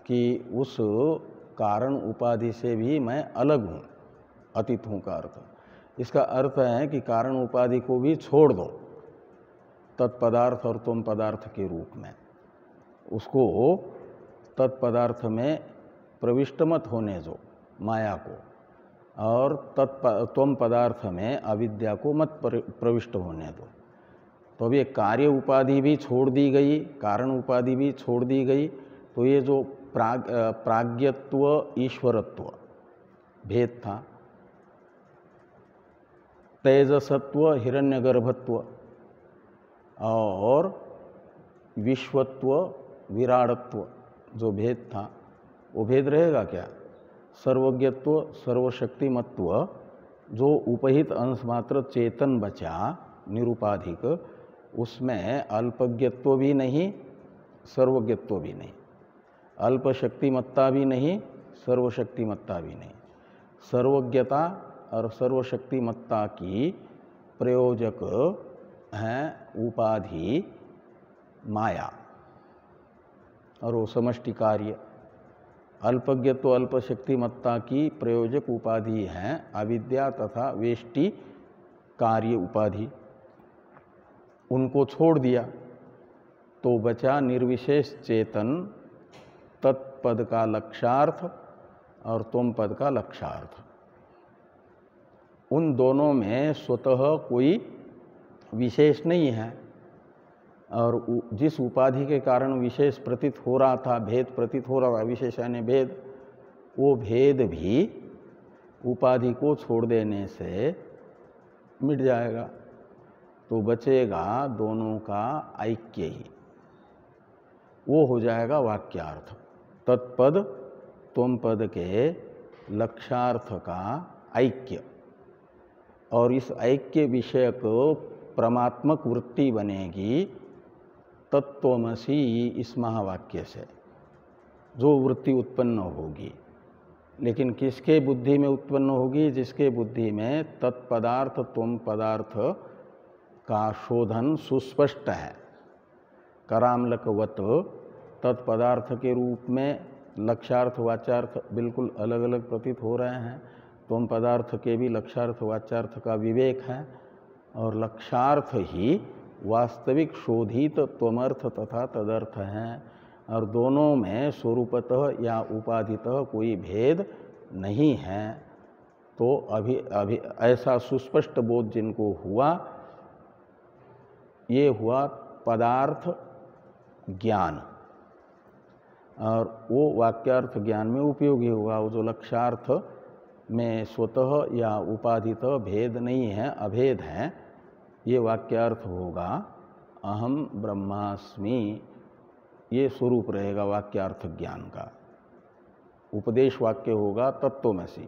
कि उस कारण उपाधि से भी मैं अलग हूँ, अतीत हूँ का अर्थ। इसका अर्थ है कि कारण उपाधि को भी छोड़ दो तत्पदार्थ और तुम पदार्थ के रूप में, उसको तत्पदार्थ में प्रविष्ट मत होने दो माया को, और त्वम पदार्थ में अविद्या को मत प्रविष्ट होने दो। तो अब ये कार्य उपाधि भी छोड़ दी गई, कारण उपाधि भी छोड़ दी गई, तो ये जो प्राज्ञत्व ईश्वरत्व भेद था, तेजसत्व हिरण्यगर्भत्व और विश्वत्व विराडत्व जो भेद था, वो भेद रहेगा क्या? सर्वज्ञत्व सर्वशक्तिमत्व जो उपहित अंश मात्र चेतन बचा निरुपाधिक, उसमें अल्पज्ञत्व भी नहीं, सर्वज्ञत्व भी नहीं, अल्पशक्तिमत्ता भी नहीं, सर्वशक्तिमत्ता भी नहीं। सर्वज्ञता और सर्वशक्तिमत्ता की प्रयोजक हैं उपाधि माया और वो समष्टि कार्य। अल्पज्ञत्व अल्पशक्तिमत्ता की प्रयोजक उपाधि हैं अविद्या तथा वेष्टि कार्य उपाधि। उनको छोड़ दिया तो बचा निर्विशेष चेतन, तत्पद का लक्षार्थ और तुम पद का लक्षार्थ। उन दोनों में स्वतः कोई विशेष नहीं है, और जिस उपाधि के कारण विशेष प्रतीत हो रहा था, भेद प्रतीत हो रहा था, विशेष यानी भेद, वो भेद भी उपाधि को छोड़ देने से मिट जाएगा। तो बचेगा दोनों का ऐक्य ही, वो हो जाएगा वाक्यार्थ। तत्पद तुम पद के लक्षार्थ का ऐक्य, और इस ऐक्य विषयक परमात्मक वृत्ति बनेगी तत्त्वमसि इस महावाक्य से, जो वृत्ति उत्पन्न होगी। लेकिन किसके बुद्धि में उत्पन्न होगी? जिसके बुद्धि में तत्पदार्थ तुम पदार्थ का शोधन सुस्पष्ट है, करामलकवत तत्पदार्थ के रूप में लक्ष्यार्थ वाच्यार्थ बिल्कुल अलग अलग प्रतीत हो रहे हैं। तुम पदार्थ के भी लक्ष्यार्थ वाच्यार्थ का विवेक है, और लक्ष्यार्थ ही वास्तविक शोधित त्वमर्थ तथा तदर्थ हैं, और दोनों में स्वरूपतः या उपाधितः कोई भेद नहीं है। तो अभी ऐसा सुस्पष्ट बोध जिनको हुआ, ये हुआ पदार्थ ज्ञान, और वो वाक्यार्थ ज्ञान में उपयोगी हुआ। वो जो लक्ष्यार्थ में स्वतः या उपाधितः भेद नहीं है, अभेद है, ये वाक्यार्थ होगा अहम ब्रह्मास्मि, ये स्वरूप रहेगा वाक्यार्थ ज्ञान का। उपदेश वाक्य होगा तत्त्वमसि,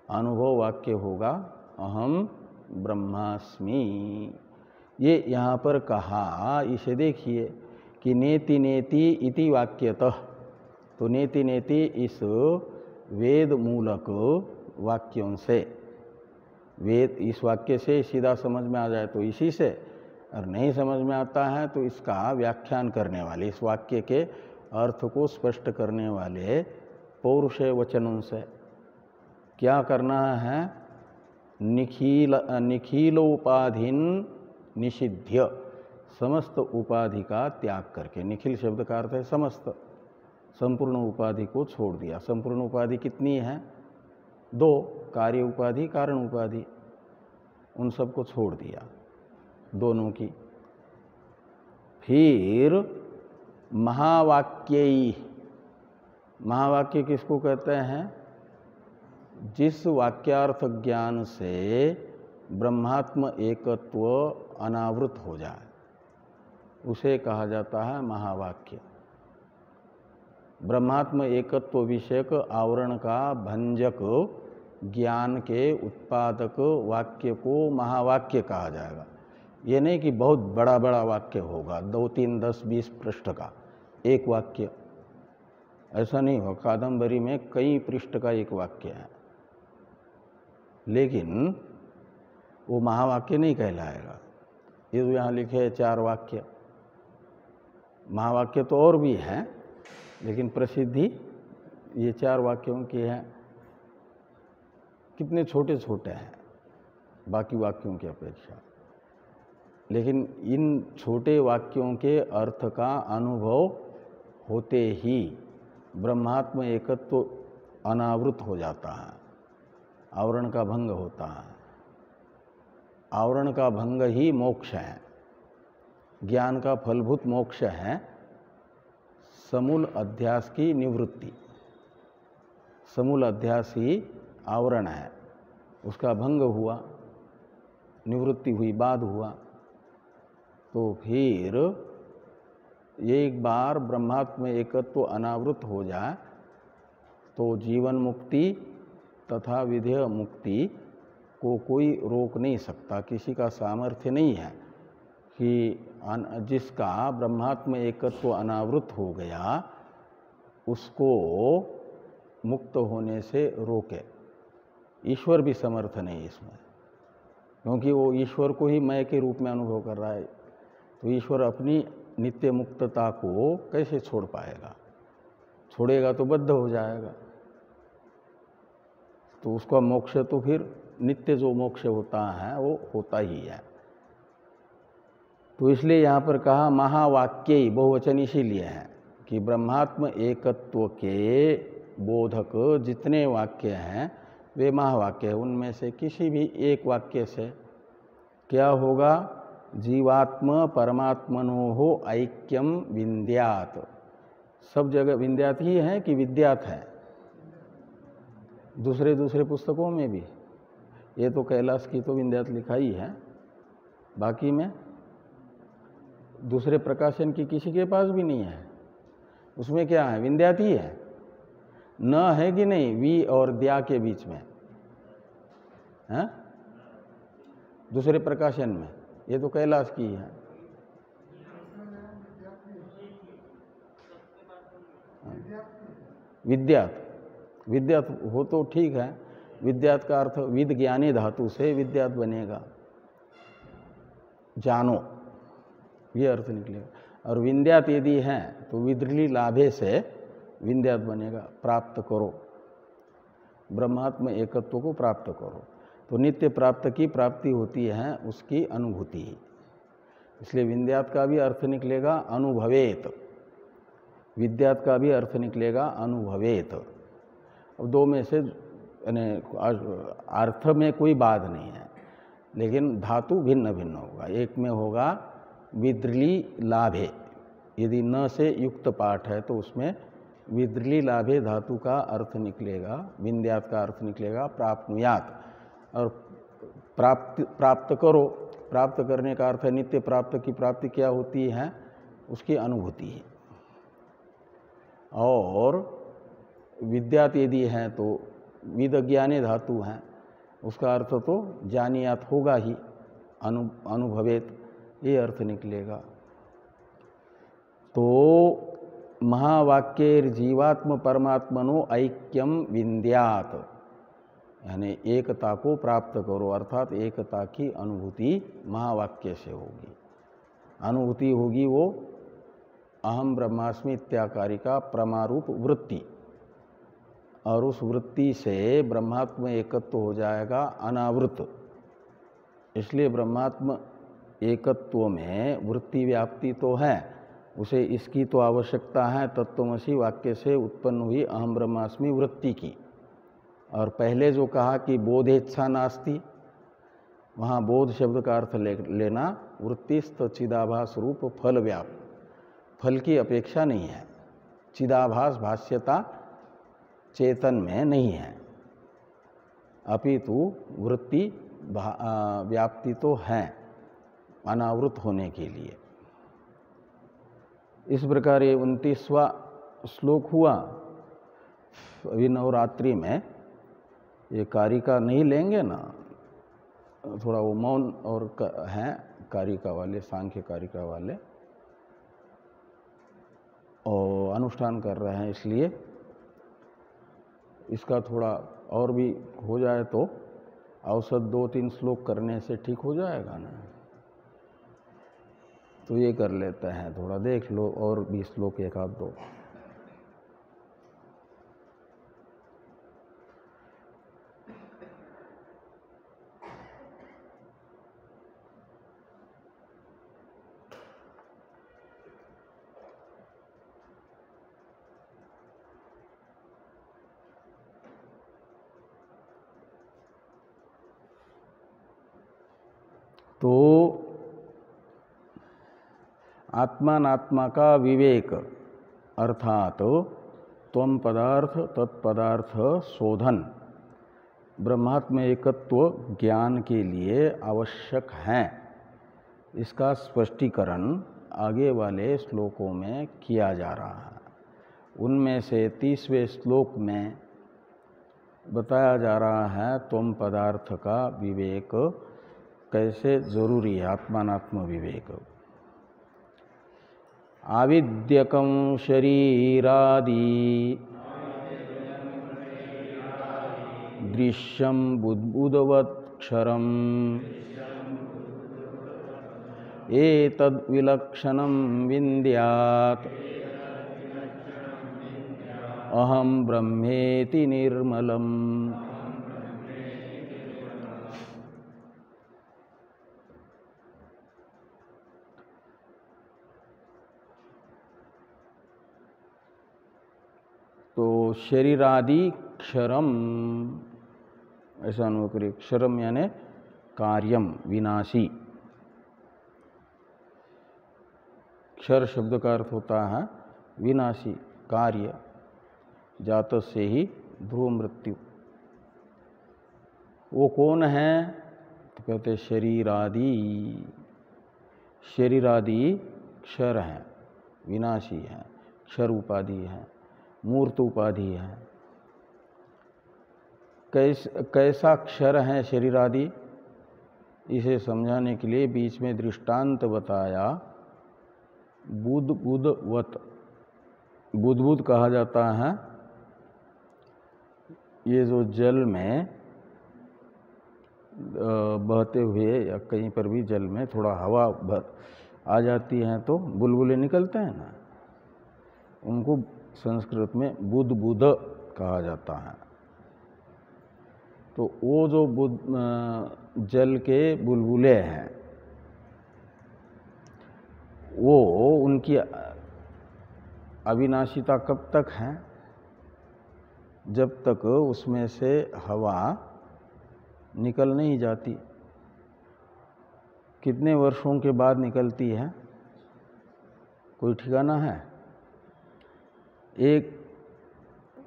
अनुभव वाक्य होगा अहम ब्रह्मास्मि। ये यहाँ पर कहा, इसे देखिए कि नेति नेति इति वाक्यतः, तो नेति नेति इस वेद मूलक वाक्यों से, वेद इस वाक्य से सीधा समझ में आ जाए तो इसी से, और नहीं समझ में आता है तो इसका व्याख्यान करने वाले, इस वाक्य के अर्थ को स्पष्ट करने वाले पौरुषेय वचनों से क्या करना है? निखिलोपाधीन निषिध्य, समस्त उपाधि का त्याग करके। निखिल शब्द का अर्थ है समस्त, संपूर्ण उपाधि को छोड़ दिया। संपूर्ण उपाधि कितनी है? दो, कार्य उपाधि कारण उपाधि, उन सबको छोड़ दिया दोनों की। फिर महावाक्यई, महावाक्य किसको कहते हैं? जिस वाक्यार्थ ज्ञान से ब्रह्मात्म एकत्व अनावृत हो जाए उसे कहा जाता है महावाक्य। ब्रह्मात्म एकत्व विषयक आवरण का भंजक ज्ञान के उत्पादक वाक्य को महावाक्य कहा जाएगा। ये नहीं कि बहुत बड़ा बड़ा वाक्य होगा, 2, 3, 10, 20 पृष्ठ का एक वाक्य, ऐसा नहीं हो। कादंबरी में कई पृष्ठ का एक वाक्य है, लेकिन वो महावाक्य नहीं कहलाएगा। ये तो यहाँ लिखे 4 वाक्य, महावाक्य तो और भी हैं, लेकिन प्रसिद्धि ये 4 वाक्यों की है। कितने छोटे छोटे हैं बाकी वाक्यों की अपेक्षा, लेकिन इन छोटे वाक्यों के अर्थ का अनुभव होते ही ब्रह्मात्म एकत्व तो अनावृत हो जाता है, आवरण का भंग होता है। आवरण का भंग ही मोक्ष है, ज्ञान का फलभूत मोक्ष है समूल अध्यास की निवृत्ति। समूल अध्यास ही आवरण है, उसका भंग हुआ, निवृत्ति हुई, बाद हुआ, तो फिर एक बार ब्रह्मात्म एकत्व अनावृत हो जाए तो जीवन मुक्ति तथा विधेय मुक्ति को कोई रोक नहीं सकता। किसी का सामर्थ्य नहीं है कि जिसका ब्रह्मात्म एकत्व अनावृत हो गया उसको मुक्त होने से रोके। ईश्वर भी समर्थ नहीं इसमें, क्योंकि वो ईश्वर को ही मैं के रूप में अनुभव कर रहा है, तो ईश्वर अपनी नित्य मुक्तता को कैसे छोड़ पाएगा? छोड़ेगा तो बद्ध हो जाएगा। तो उसका मोक्ष तो फिर नित्य जो मोक्ष होता है वो होता ही है। तो इसलिए यहाँ पर कहा महावाक्य, बहुवचन इसीलिए है कि ब्रह्मात्म एकत्व के बोधक जितने वाक्य हैं वे महावाक्य हैं। उनमें से किसी भी एक वाक्य से क्या होगा? जीवात्म परमात्मनोहो ऐक्यम विन्द्यात। सब जगह विन्द्यात ही है कि विद्यात है? दूसरे पुस्तकों में भी ये तो कैलाश की तो विन्द्यात लिखा ही है, बाकी में दूसरे प्रकाशन की किसी के पास भी नहीं है। उसमें क्या है? विन्द्यात ही है। न है कि नहीं वी और द्या के बीच में है? दूसरे प्रकाशन में ये तो कैलाश की है। विद्यात, विद्यात हो तो ठीक है। विद्यात का अर्थ विद ज्ञानी धातु से विद्यात बनेगा, जानो, ये अर्थ निकलेगा। और विन्द्यात यदि है तो विद्रली लाभे से विन्द्यात बनेगा, प्राप्त करो, ब्रह्मात्म एकत्व को प्राप्त करो। तो नित्य प्राप्त की प्राप्ति होती है उसकी अनुभूति, इसलिए विन्द्यात का भी अर्थ निकलेगा अनुभवेत, विद्यात का भी अर्थ निकलेगा अनुभवेत। अब दो में से अर्थ में कोई बात नहीं है, लेकिन धातु भिन्न भिन्न होगा। एक में होगा विद्रली लाभे, यदि न से युक्त पाठ है तो उसमें विद्रली लाभे धातु का अर्थ निकलेगा, विन्द्यात का अर्थ निकलेगा प्राप्नुयात। और प्राप्त करो, प्राप्त करने का अर्थ है नित्य प्राप्त की प्राप्ति क्या होती है? उसकी अनुभूति है। और विद्यात यदि है तो विद ज्ञाने धातु है, उसका अर्थ तो जानियात होगा ही, अनुभवेत, ये अर्थ निकलेगा। तो महावाक्येर जीवात्म परमात्मनो ऐक्यम विन्द्यात, यानी एकता को प्राप्त करो, अर्थात एकता की अनुभूति महावाक्य से होगी। अनुभूति होगी वो अहम ब्रह्मास्मि इत्याकारी का प्रमारूप वृत्ति, और उस वृत्ति से ब्रह्मात्म एकत्व हो जाएगा अनावृत। इसलिए ब्रह्मात्म एकत्व में वृत्ति व्याप्ति तो है, उसे इसकी तो आवश्यकता है तत्त्वमसि वाक्य से उत्पन्न हुई अहम ब्रह्मास्मि वृत्ति की। और पहले जो कहा कि बोधेच्छा नास्ति, वहाँ बोध शब्द का अर्थ लेना वृत्तिस्थ चिदाभास रूप फल व्याप्त, फल की अपेक्षा नहीं है। चिदाभास भाष्यता चेतन में नहीं है, अपितु वृत्ति व्याप्ति तो है अनावृत होने के लिए। इस प्रकार ये 29वां श्लोक हुआ। अभी नवरात्रि में ये कारिका नहीं लेंगे ना, थोड़ा वो मौन और हैं कारिका वाले, सांख्य कारिका वाले, और अनुष्ठान कर रहे हैं, इसलिए इसका थोड़ा और भी हो जाए तो औसत 2-3 श्लोक करने से ठीक हो जाएगा ना। तो ये कर लेते हैं, थोड़ा देख लो और 20 श्लोक एक आध दो। तो आत्मात्मा का विवेक अर्थात त्वम पदार्थ तत्पदार्थ शोधन ब्रह्मात्म एकत्व ज्ञान के लिए आवश्यक है, इसका स्पष्टीकरण आगे वाले श्लोकों में किया जा रहा है। उनमें से 30वें श्लोक में बताया जा रहा है त्वम पदार्थ का विवेक कैसे जरूरी है, आत्मात्म विवेक। आविद्यकं शरीरादि दृश्यं बुद्बुदवत्क्षरम् एतद्विलक्षणं विन्द्यात् अहं ब्रह्मेति निर्मलम्। तो शरीरादि क्षरम ऐसा अनुवाद करिए। क्षरम यानी कार्यम, विनाशी। क्षर शब्द का अर्थ होता है विनाशी कार्य, जात से ही ध्रुव मृत्यु। वो कौन है? तो कहते शरीरादि। शरीरादि क्षर हैं, विनाशी हैं, क्षर उपाधि है, मूर्त उपाधि है। कैसा क्षर है शरीरादि, इसे समझाने के लिए बीच में दृष्टांत बताया। बुद्बुदवत, बुद्बुद कहा जाता है ये जो जल में बहते हुए या कहीं पर भी जल में थोड़ा हवा आ जाती है तो बुलबुले निकलते हैं ना, उनको संस्कृत में बुद्बुद कहा जाता है। तो वो जो जल के बुलबुले हैं वो उनकी अविनाशिता कब तक है? जब तक उसमें से हवा निकल नहीं जाती। कितने वर्षों के बाद निकलती है, कोई ठिकाना है?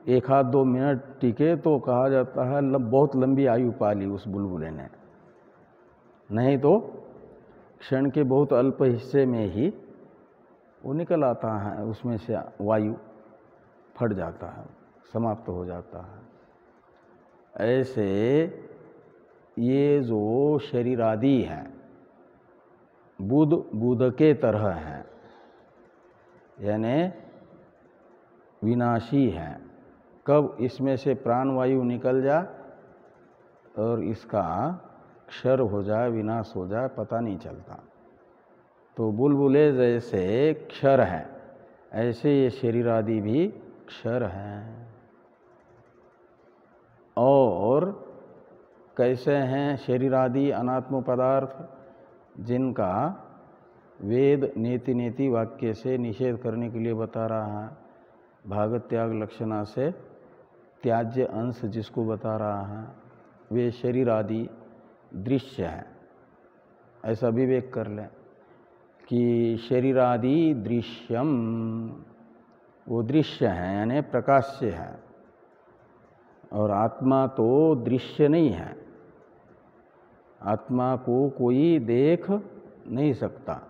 एक आध 2 मिनट टिके तो कहा जाता है बहुत लंबी आयु पाली उस बुलबुले ने, नहीं तो क्षण के बहुत अल्प हिस्से में ही वो निकल आता है, उसमें से वायु फट जाता है, समाप्त हो जाता है। ऐसे ये जो शरीर आदि हैं बुध के तरह हैं, यानी विनाशी हैं। कब इसमें से प्राणवायु निकल जाए और इसका क्षर हो जाए, विनाश हो जाए, पता नहीं चलता। तो बुलबुले जैसे क्षर हैं, ऐसे ये शरीर आदि भी क्षर हैं। और कैसे हैं शरीर आदि अनात्म पदार्थ, जिनका वेद नेति नेति वाक्य से निषेध करने के लिए बता रहा है। भाग त्याग लक्षणा से त्याज्य अंश जिसको बता रहा है, वे शरीर आदि दृश्य हैं। ऐसा विवेक कर लें कि शरीर आदि दृश्यम, वो दृश्य हैं यानी प्रकाश्य है, और आत्मा तो दृश्य नहीं है। आत्मा को कोई देख नहीं सकता।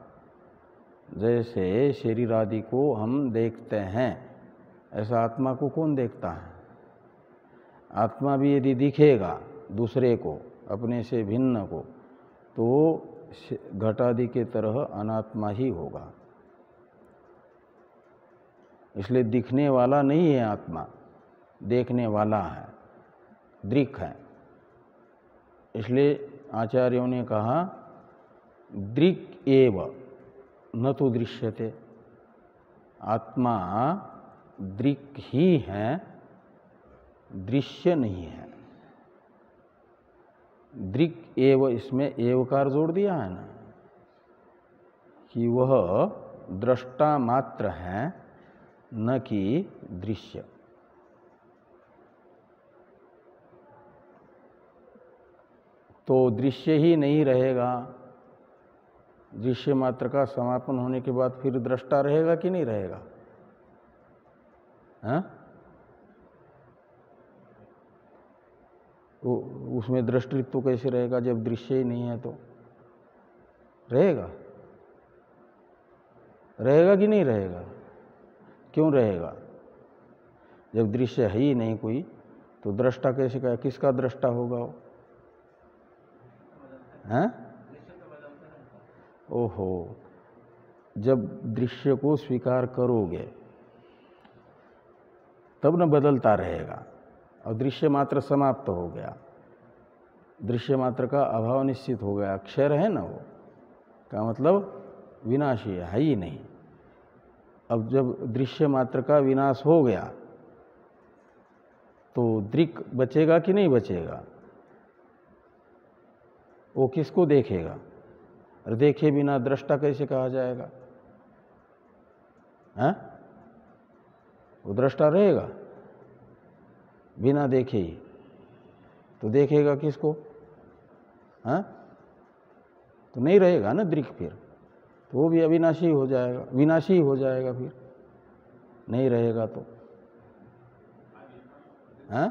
जैसे शरीर आदि को हम देखते हैं, ऐसा आत्मा को कौन देखता है? आत्मा भी यदि दिखेगा दूसरे को, अपने से भिन्न को, तो घटादि के तरह अनात्मा ही होगा। इसलिए दिखने वाला नहीं है आत्मा, देखने वाला है, दृक् है। इसलिए आचार्यों ने कहा दृक् एव, न तो दृश्यते, आत्मा दृक् ही है, दृश्य नहीं है। दृक् एव, इसमें एवकार जोड़ दिया है ना, कि वह दृष्टा मात्र है, न कि दृश्य। तो दृश्य ही नहीं रहेगा। दृश्य मात्र का समापन होने के बाद फिर दृष्टा रहेगा कि नहीं रहेगा? हाँ? तो उसमें दृष्टित्व कैसे रहेगा जब दृश्य ही नहीं है? तो रहेगा, रहेगा कि नहीं रहेगा? क्यों रहेगा? जब दृश्य है ही नहीं कोई, तो दृष्टा कैसे कहेगा? किसका दृष्टा होगा वो? हैं? ओहो, जब दृश्य को स्वीकार करोगे तब न बदलता रहेगा। और दृश्य मात्र समाप्त हो गया, दृश्य मात्र का अभाव निश्चित हो गया, अक्षर है ना वो, का मतलब विनाशी है ही नहीं। अब जब दृश्य मात्र का विनाश हो गया तो दृक् बचेगा कि नहीं बचेगा? वो किसको देखेगा? और देखे बिना दृष्टा कैसे कहा जाएगा? हैं? वो दृष्टा रहेगा बिना देखे ही, तो देखेगा किसको? हाँ? तो नहीं रहेगा ना दृक्, फिर तो वो भी अविनाशी हो जाएगा, विनाशी हो जाएगा, फिर नहीं रहेगा तो। हाँ?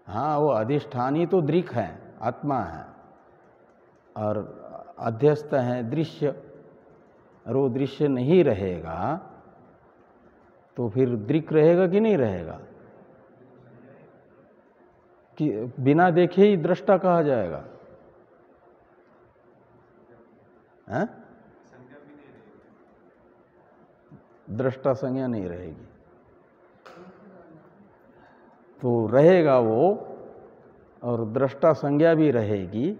हाँ, वो अधिष्ठान ही तो दृक् है, आत्मा है, और अध्यस्त है दृश्य। और वो दृश्य नहीं रहेगा तो फिर दृक् रहेगा कि नहीं रहेगा? कि बिना देखे ही दृष्टा कहा जाएगा? हैं? दृष्टा संज्ञा नहीं रहेगी। तो रहेगा वो, और दृष्टा संज्ञा भी रहेगी,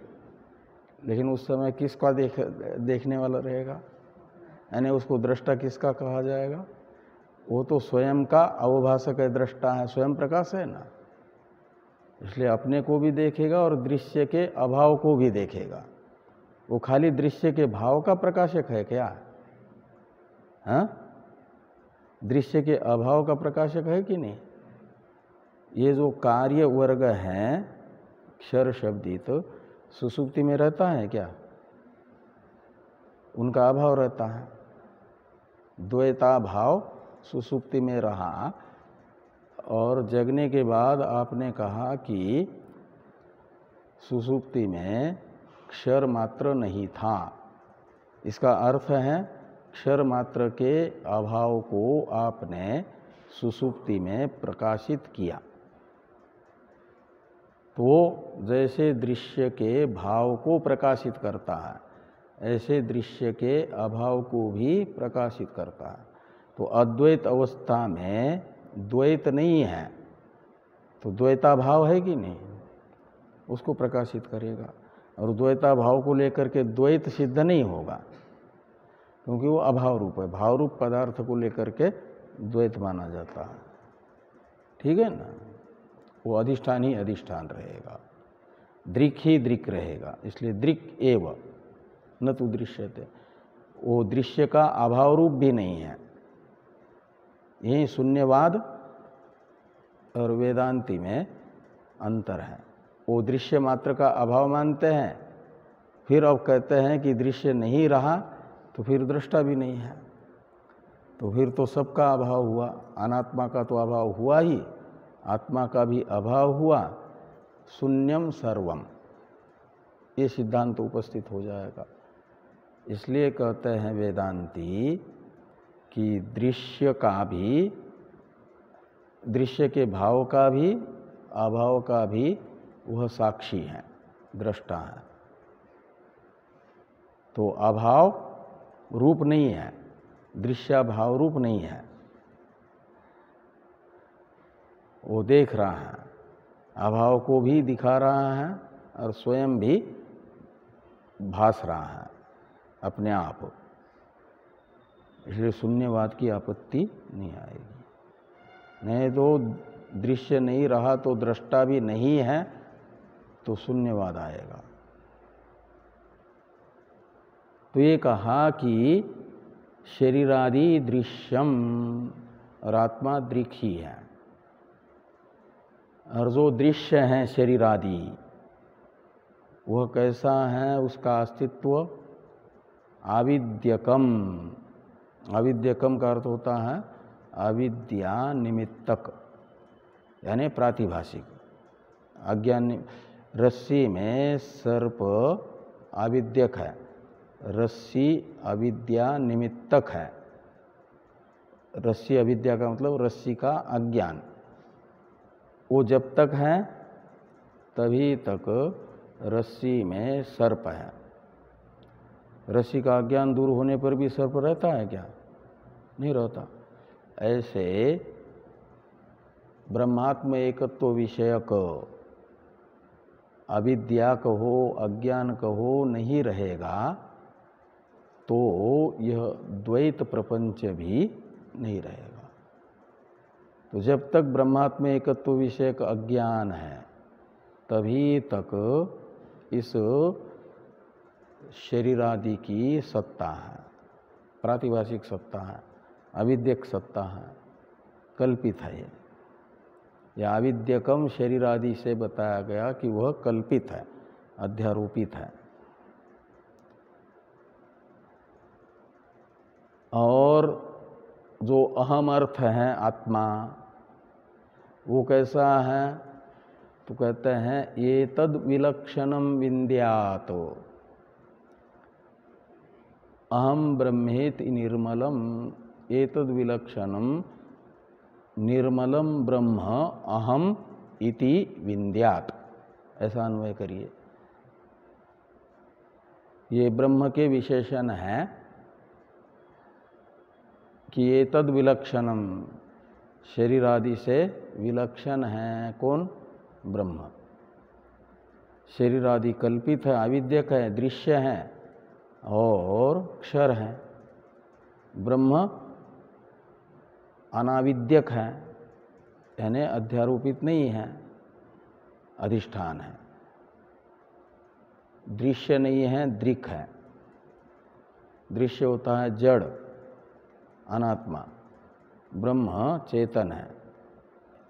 लेकिन उस समय किसका देखने वाला रहेगा? यानी उसको दृष्टा किसका कहा जाएगा? वो तो स्वयं का अवभाषक है, दृष्टा है, स्वयं प्रकाश है ना, इसलिए अपने को भी देखेगा और दृश्य के अभाव को भी देखेगा। वो खाली दृश्य के भाव का प्रकाशक है क्या? हाँ? दृश्य के अभाव का प्रकाशक है कि नहीं? ये जो कार्य वर्ग है क्षर शब्दित, सुसुप्ति में रहता है क्या? उनका अभाव रहता है। द्वैता भाव सुसुप्ति में रहा, और जगने के बाद आपने कहा कि सुसुप्ति में क्षर मात्र नहीं था। इसका अर्थ है क्षर मात्र के अभाव को आपने सुसुप्ति में प्रकाशित किया। तो जैसे दृश्य के भाव को प्रकाशित करता है, ऐसे दृश्य के अभाव को भी प्रकाशित करता है। तो अद्वैत अवस्था में द्वैत नहीं है, तो द्वैता भाव है कि नहीं? उसको प्रकाशित करेगा। और द्वैता भाव को लेकर के द्वैत सिद्ध नहीं होगा, क्योंकि वो अभाव रूप है। भाव रूप पदार्थ को लेकर के द्वैत माना जाता है, ठीक है ना? वो अधिष्ठान ही अधिष्ठान रहेगा, दृक् ही दृक् रहेगा। इसलिए दृक् एव न तो दृश्यते, वो दृश्य का अभाव रूप भी नहीं है। यही शून्यवाद और वेदांती में अंतर है। वो दृश्य मात्र का अभाव मानते हैं, फिर अब कहते हैं कि दृश्य नहीं रहा तो फिर दृष्टा भी नहीं है, तो फिर तो सबका अभाव हुआ। अनात्मा का तो अभाव हुआ ही, आत्मा का भी अभाव हुआ, शून्यम सर्वम, ये सिद्धांत उपस्थित हो जाएगा। इसलिए कहते हैं वेदांती कि दृश्य का भी, दृश्य के भाव का भी, अभाव का भी वह साक्षी है, दृष्टा है। तो अभाव रूप नहीं है, दृश्याभाव रूप नहीं है, वो देख रहा है, अभाव को भी दिखा रहा है और स्वयं भी भास रहा है। अपने आप, इसलिए शून्यवाद की आपत्ति नहीं आएगी। नहीं तो दृश्य नहीं रहा तो दृष्टा भी नहीं है तो शून्यवाद आएगा। तो ये कहा कि शरीरादि दृश्यम, और आत्मा दृक् ही है, और जो दृश्य है शरीरादि वह कैसा है, उसका अस्तित्व आविद्यकम। आविद्यकम का अर्थ होता है अविद्या निमित्तक, यानी प्रातिभाषिक। अज्ञान, रस्सी में सर्प आविद्यक है, रस्सी अविद्या निमित्तक है। रस्सी अविद्या का मतलब रस्सी का अज्ञान, वो जब तक है तभी तक रस्सी में सर्प है। रस्सी का अज्ञान दूर होने पर भी सर्प रहता है क्या? नहीं रहता। ऐसे ब्रह्मात्म एकत्व विषयक अविद्या कहो अज्ञान कहो नहीं रहेगा तो यह द्वैत प्रपंच भी नहीं रहेगा। तो जब तक ब्रह्मात्म एकत्व विषयक अज्ञान है तभी तक इस शरीरादि की सत्ता है, प्रातिभाषिक सत्ता है, अविद्यक सत्ता है, कल्पित है। यह अविद्यकम शरीरादि से बताया गया कि वह कल्पित है, अध्यारोपित है। और जो अहम अर्थ है आत्मा, वो कैसा है? तो कहते हैं ये तद विलक्षणम विन्द्यात, अहम ब्रह्मेति निर्मलम एतद विलक्षणम निर्मलम ब्रह्म अहम इति विन्द्यात। ऐसा अन्वय करिए। ये ब्रह्म के विशेषण है कि एतद विलक्षणम, शरीर आदि से विलक्षण है कौन? ब्रह्म। शरीर आदि कल्पित है, अविद्यक है, दृश्य है और क्षर है। ब्रह्म अनाविद्यक है, यानी अध्यारोपित नहीं है, अधिष्ठान है। दृश्य नहीं है, दृक् है। दृश्य होता है जड़, अनात्मा। ब्रह्म चेतन है,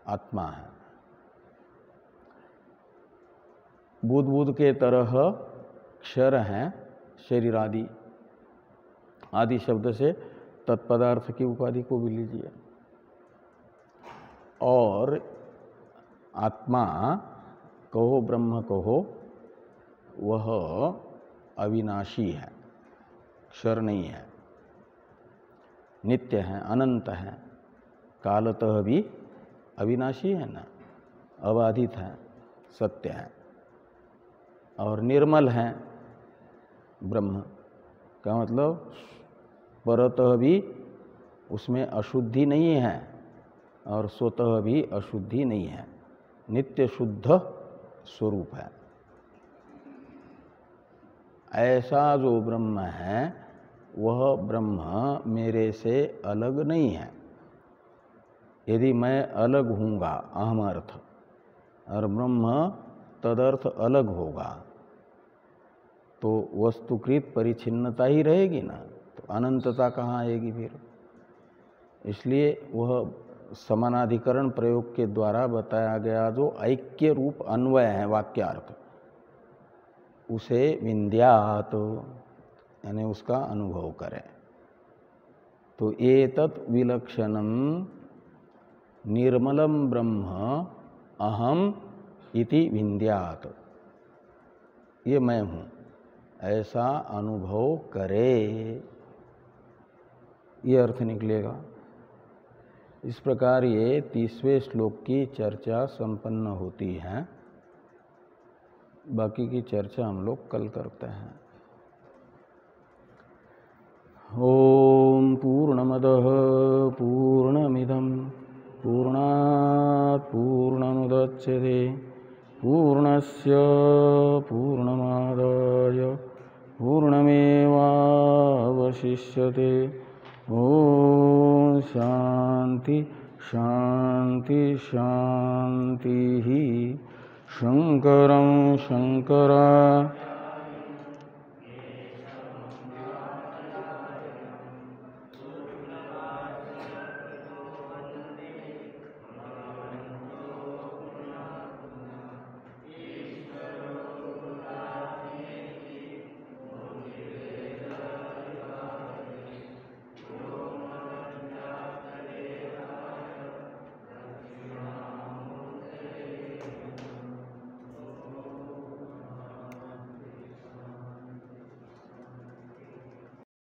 आत्मा है। बुद्ध बुद्ध के तरह क्षर हैं शरीर आदि। आदि शब्द से तत्पदार्थ की उपाधि को भी लीजिए। और आत्मा कहो, ब्रह्म कहो, वह अविनाशी है, क्षर नहीं है, नित्य है, अनंत है, कालतः भी अविनाशी है ना, अबाधित है, सत्य है। और निर्मल है ब्रह्म का मतलब परतः भी उसमें अशुद्धि नहीं है और स्वतः भी अशुद्धि नहीं है, नित्य शुद्ध स्वरूप है। ऐसा जो ब्रह्म है वह ब्रह्म मेरे से अलग नहीं है। यदि मैं अलग हूँगा, अहम अर्थ, और ब्रह्म तदर्थ अलग होगा तो वस्तुकृत परिच्छिन्नता ही रहेगी ना, तो अनंतता कहाँ आएगी फिर? इसलिए वह समानाधिकरण प्रयोग के द्वारा बताया गया जो ऐक्य रूप अन्वय है वाक्यार्थ, उसे विन्द्यात, यानी उसका अनुभव करें। तो एतत् विलक्षणम निर्मलम ब्रह्म अहम इति विन्द्यात, ये मैं हूँ, ऐसा अनुभव करे, ये अर्थ निकलेगा। इस प्रकार ये 30वें श्लोक की चर्चा संपन्न होती है। बाकी की चर्चा हम लोग कल करते हैं। ओम पूर्णमदः पूर्णमिदं पूर्णात् पूर्णमुदच्यते पूर्णस्य पूर्णमादाय पूर्णमेवावशिष्यते। ओम शांति शांति शांति। शंकरं शंकरा